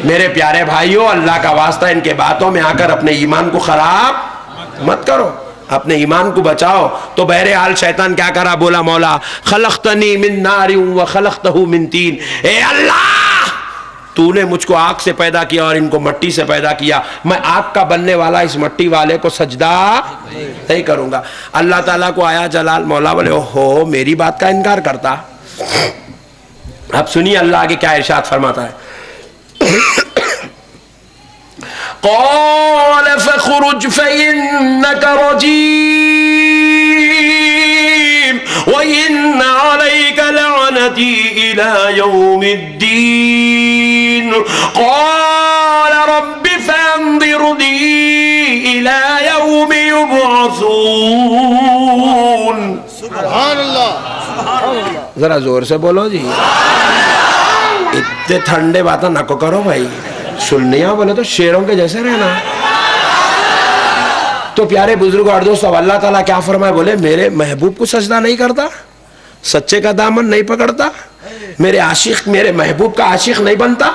Speaker 1: मेरे प्यारे भाइयों अल्लाह का वास्ता इनके बातों में आकर अपने ईमान को खराब मत करो। अपने ईमान को बचाओ। तो बहरहाल शैतान क्या करा, बोला मौला खलक़तनी मिन नारिन व खलक़तहू मिन तीन, ए अल्लाह तूने मुझको आग से पैदा किया और इनको मट्टी से पैदा किया, मैं आग का बनने वाला इस मट्टी वाले को सजदा नहीं करूंगा। अल्लाह ताला को आया जलाल, मौला बोले ओहो मेरी बात का इनकार करता। अब सुनिए अल्लाह आगे क्या इरशाद फरमाता है, क़ाल फ़ख़रुज फ़इन्नक रजीम व इन्न अलैका लअनती इला यौमिद्दीन क़ाल रब्बि फ़अन्ज़िरनी इला यौमि युबअसून।
Speaker 3: सुभान अल्लाह,
Speaker 1: जरा जोर से बोलो जी, इतने ठंडे बातें नको करो भाई, सुन्निया बोले तो शेरों के जैसे रहना। तो प्यारे बुजुर्ग और दोस्तों, अल्लाह ताला क्या फरमाए, बोले मेरे महबूब को सजदा नहीं करता, सच्चे का दामन नहीं पकड़ता, मेरे आशिक मेरे महबूब का आशिक नहीं बनता,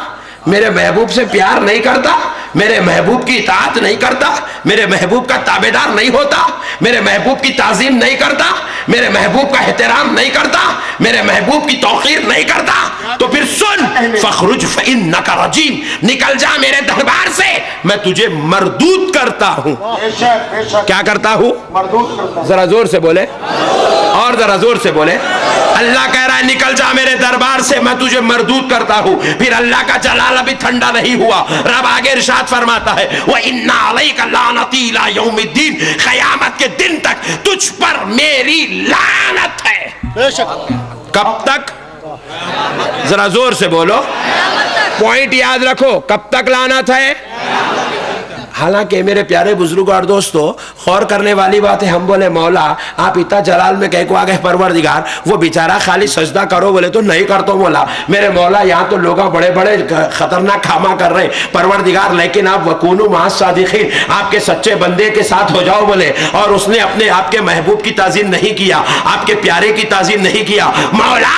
Speaker 1: मेरे महबूब से प्यार नहीं करता, मेरे महबूब की इताअत नहीं करता, मेरे महबूब का ताबेदार नहीं होता, मेरे महबूब की ताजीम नहीं करता, मेरे महबूब का एहतराम नहीं करता, मेरे महबूब की तौकीर नहीं करता, तो फिर सुन, फ़ख़रुज फ़इन्नका रजीम, निकल जा मेरे दरबार से, मैं तुझे मरदूद करता हूँ। क्या करता हूँ? जरा जोर से बोले, और जरा जोर से बोले। अल्लाह कह रहा है निकल जा मेरे दरबार से, मैं तुझे मरदूद करता हूँ। फिर अल्लाह का जलाल अभी ठंडा नहीं हुआ, रब आगे इरशाद फरमाता है व इन्ना अलैका लानती इला यौमिद्दीन, क़यामत के दिन तक तुझ पर मेरी लानत है।
Speaker 3: बेशक।
Speaker 1: कब तक? जरा जोर से बोलो, पॉइंट याद रखो, कब तक लानत है? हालांकि मेरे प्यारे बुजुर्ग और दोस्तों, गौर करने वाली बात है, हम बोले मौला आप इतना जलाल में कह को आ गए परवरदिगार, वो बेचारा खाली सजदा करो बोले तो नहीं कर, तो बोला मेरे मौला यहाँ तो लोग बड़े बड़े खतरनाक खामा कर रहे परवरदिगार, लेकिन आप वकूनु मास सादिकीन, आपके सच्चे बंदे के साथ हो जाओ बोले। और उसने अपने आपके महबूब की ताज़ीम नहीं किया, आपके प्यारे की ताज़ीम नहीं किया, मौला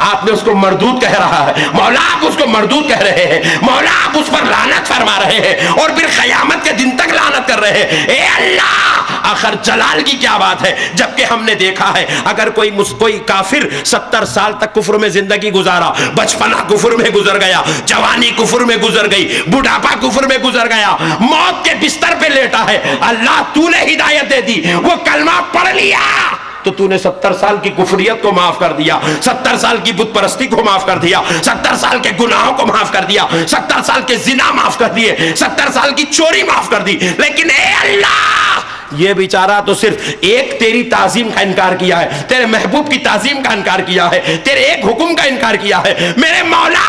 Speaker 1: आपने उसको मरदूद कह रहा है, मौला आप उसको मरदूद कह रहे हैं, मौला आप उस पर लानत फरमा रहे हैं, और फिर क़यामत के दिन तक लानत कर रहे हैं। ए अल्लाह, आखिर जलाल की क्या बात है, जबकि हमने देखा है अगर कोई काफिर 70 साल तक कुफ्र में जिंदगी गुजारा, बचपना कुफ्र में गुजर गया, जवानी कुफ्र में गुजर गई, बुढ़ापा कुफ्र में गुजर गया, मौत के बिस्तर पे लेटा है, अल्लाह तूने हिदायत दे दी, वो कलमा पढ़ लिया तो तूने 70 साल की कुफरियत को माफ कर दिया, 70 साल की बुत परस्ती को माफ कर दिया, 70 साल के गुनाहों को माफ कर दिया, 70 साल के जिना माफ कर दिए, 70 साल की चोरी माफ कर दी। लेकिन ए अल्लाह, ये बेचारा तो सिर्फ एक तेरी ताजीम का इनकार किया है, तेरे महबूब की ताजीम का इनकार किया है, तेरे एक हुक्म का इनकार किया है। मेरे मौला